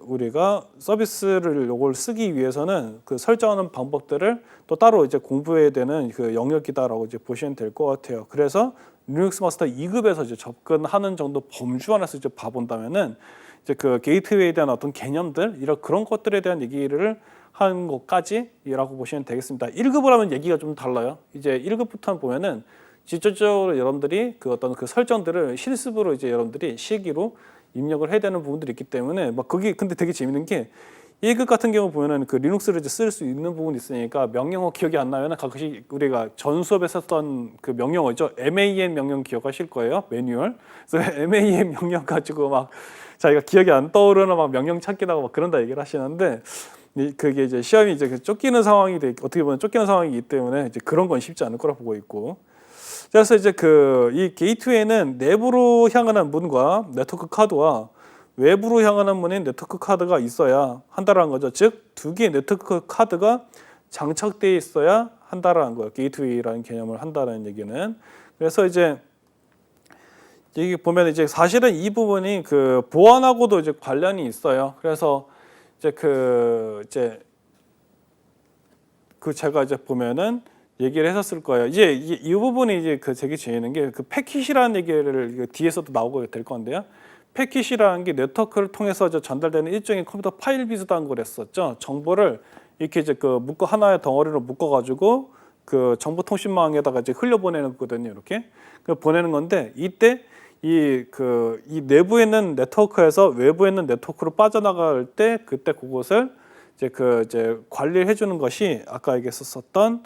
우리가 서비스를 요걸 쓰기 위해서는 그 설정하는 방법들을 또 따로 이제 공부해야 되는 그 영역이다라고 이제 보시면 될 것 같아요. 그래서 리눅스 마스터 2급에서 이제 접근하는 정도 범주 안에서 이제 봐본다면은 이제 그 게이트웨이에 대한 어떤 개념들 이런 그런 것들에 대한 얘기를 하는 것까지라고 보시면 되겠습니다. 1급을 하면 얘기가 좀 달라요. 이제 1급부터 보면은 직접적으로 여러분들이 그 어떤 그 설정들을 실습으로 이제 여러분들이 실기로 입력을 해야 되는 부분들이 있기 때문에 막 그게 근데 되게 재밌는 게 1급 같은 경우 보면은 그 리눅스를 이제 쓸 수 있는 부분이 있으니까 명령어 기억이 안 나면은 가끔씩 우리가 전 수업에 썼던 그 명령어죠. MAN 명령 기억하실 거예요. 매뉴얼. 그래서 MAN 명령 가지고 막 자기가 기억이 안 떠오르는 막 명령 찾기도 하고 막 그런다 얘기를 하시는데 그게 이제 시험이 이제 쫓기는 상황이 어떻게 보면 쫓기는 상황이기 때문에 이제 그런 건 쉽지 않을 거라 보고 있고. 그래서 이제 이 게이트웨이는 내부로 향하는 문과 네트워크 카드와 외부로 향하는 문인 네트워크 카드가 있어야 한다라는 거죠. 즉, 두 개의 네트워크 카드가 장착되어 있어야 한다라는 거예요. 게이트웨이라는 개념을 한다는 얘기는. 그래서 이제 여기 보면 이제 사실은 이 부분이 그 보안하고도 이제 관련이 있어요. 그래서 이제 제가 이제 보면은 얘기를 했었을 거예요. 이제 이 부분이 이제 되게 재밌는 게 그 패킷이라는 얘기를 뒤에서도 나오게 될 건데요. 패킷이라는 게 네트워크를 통해서 전달되는 일종의 컴퓨터 파일 비슷한 거랬었죠. 정보를 이렇게 이제 묶어 하나의 덩어리로 묶어가지고 그 정보통신망에다가 이제 흘려보내는 거거든요. 이렇게 보내는 건데 이때 이 내부에 있는 네트워크에서 외부에 있는 네트워크로 빠져나갈 때 그때 그것을 이제 관리를 해주는 것이 아까 얘기했었던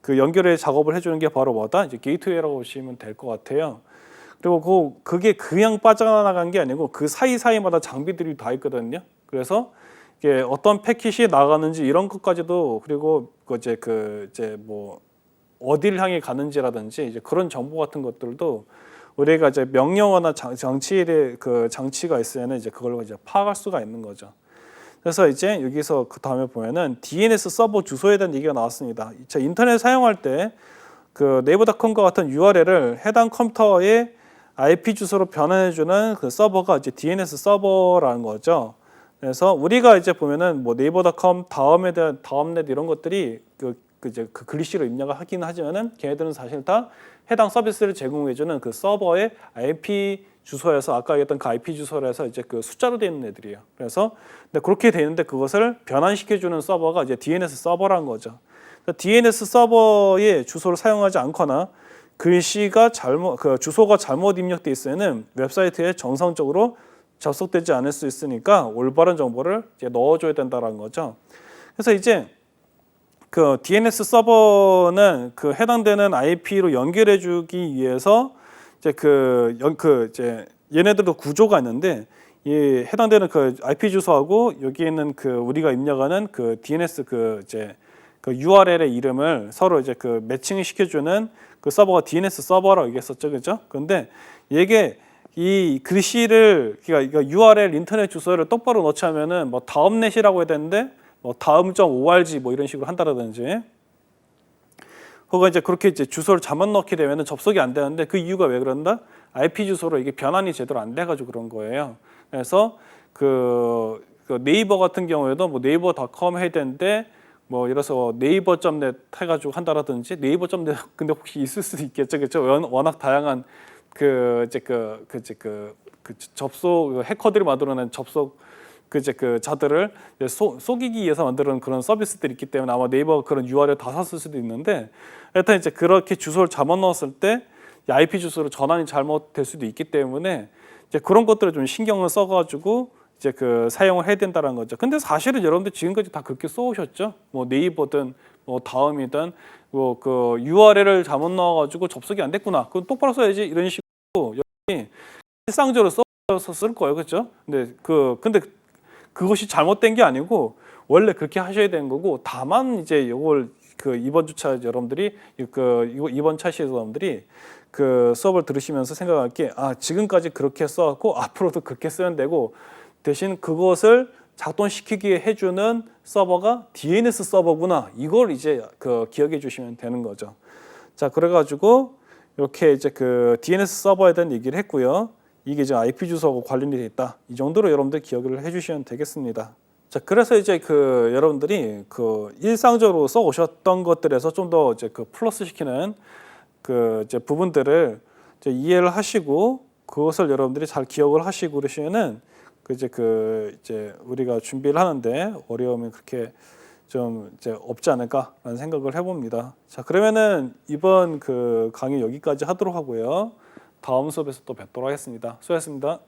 그 연결의 작업을 해주는 게 바로 뭐다? 이제 게이트웨이라고 보시면 될 것 같아요. 그리고 그게 그냥 빠져나간 게 아니고 그 사이사이마다 장비들이 다 있거든요. 그래서 이게 어떤 패킷이 나가는지 이런 것까지도 그리고 이제 뭐 어디를 향해 가는지라든지 이제 그런 정보 같은 것들도 우리가 이제 명령어나 장치가 있으면 이제 그걸 이제 파악할 수가 있는 거죠. 그래서 이제 여기서 그 다음에 보면은 DNS 서버 주소에 대한 얘기가 나왔습니다. 인터넷 사용할 때 그 네이버닷컴과 같은 URL을 해당 컴퓨터의 IP 주소로 변환해주는 그 서버가 이제 DNS 서버라는 거죠. 그래서 우리가 이제 보면은 뭐 네이버닷컴 다음넷 이런 것들이 그 글씨로 입력을 하긴 하지만은 걔네들은 사실 다 해당 서비스를 제공해주는 그 서버의 IP 주소에서 아까 얘기했던 그 IP 주소에서 이제 그 숫자로 되어 있는 애들이에요. 그래서 근데 그렇게 되어 있는데 그것을 변환시켜주는 서버가 이제 DNS 서버라는 거죠. DNS 서버의 주소를 사용하지 않거나 글씨가 주소가 잘못 입력돼 있으면은 웹사이트에 정상적으로 접속되지 않을 수 있으니까 올바른 정보를 이제 넣어줘야 된다는 거죠. 그래서 이제 그 DNS 서버는 그 해당되는 IP로 연결해주기 위해서 이제 이제 얘네들도 구조가 있는데 이 해당되는 그 IP 주소하고 여기 있는 그 우리가 입력하는 그 DNS 이제 그 URL의 이름을 서로 이제 그 매칭을 시켜주는 그 서버가 DNS 서버라고 얘기했었죠, 그죠? 근데 이게 이 글씨를 그러니까 URL 인터넷 주소를 똑바로 넣지 하면은 뭐 다음넷이라고 해야 되는데 뭐 다음.org 뭐 이런 식으로 한다라든지 혹은 이제 그렇게 이제 주소를 잘못 넣게 되면은 접속이 안 되는데 그 이유가 왜 그런다? IP 주소로 이게 변환이 제대로 안 돼가지고 그런 거예요. 그래서 그 네이버 같은 경우에도 뭐 네이버.com 해야 되는데 뭐 예를 들어서 네이버.net 해가지고 한다라든지 네이버.net 근데 혹시 있을 수도 있겠죠, 그렇죠? 워낙 다양한 접속 해커들이 만들어낸 접속 자들을 속이기 위해서 만드는 그런 서비스들이 있기 때문에 아마 네이버가 그런 URL 다 샀을 수도 있는데 일단 이제 그렇게 주소를 잘못 넣었을 때 IP 주소로 전환이 잘못될 수도 있기 때문에 이제 그런 것들을 좀 신경을 써가지고 이제 사용을 해야 된다는 거죠. 근데 사실은 여러분들 지금까지 다 그렇게 써오셨죠. 뭐 네이버든 뭐 다음이든 뭐 URL을 잘못 넣어가지고 접속이 안 됐구나. 그건 똑바로 써야지 이런 식으로 여러분이 일상적으로 써서 쓸 거예요, 그렇죠? 근데 그것이 잘못된 게 아니고 원래 그렇게 하셔야 되는 거고 다만 이제 이걸 이번 주차 여러분들이 이번 차시에서 여러분들이 수업을 들으시면서 생각할 게 지금까지 그렇게 써왔고 앞으로도 그렇게 쓰면 되고 대신 그것을 작동시키게 해주는 서버가 DNS 서버구나 이걸 이제 기억해 주시면 되는 거죠. 자 그래가지고 이렇게 이제 DNS 서버에 대한 얘기를 했고요. 이게 이제 IP 주소하고 관련이 돼 있다. 이 정도로 여러분들 기억을 해주시면 되겠습니다. 자, 그래서 이제 여러분들이 일상적으로 써 오셨던 것들에서 좀 더 이제 플러스 시키는 이제 부분들을 이제 이해를 하시고 그것을 여러분들이 잘 기억을 하시고 그러시면은 이제 우리가 준비를 하는데 어려움이 그렇게 좀 이제 없지 않을까라는 생각을 해봅니다. 자, 그러면은 이번 강의 여기까지 하도록 하고요. 다음 수업에서 또 뵙도록 하겠습니다. 수고하셨습니다.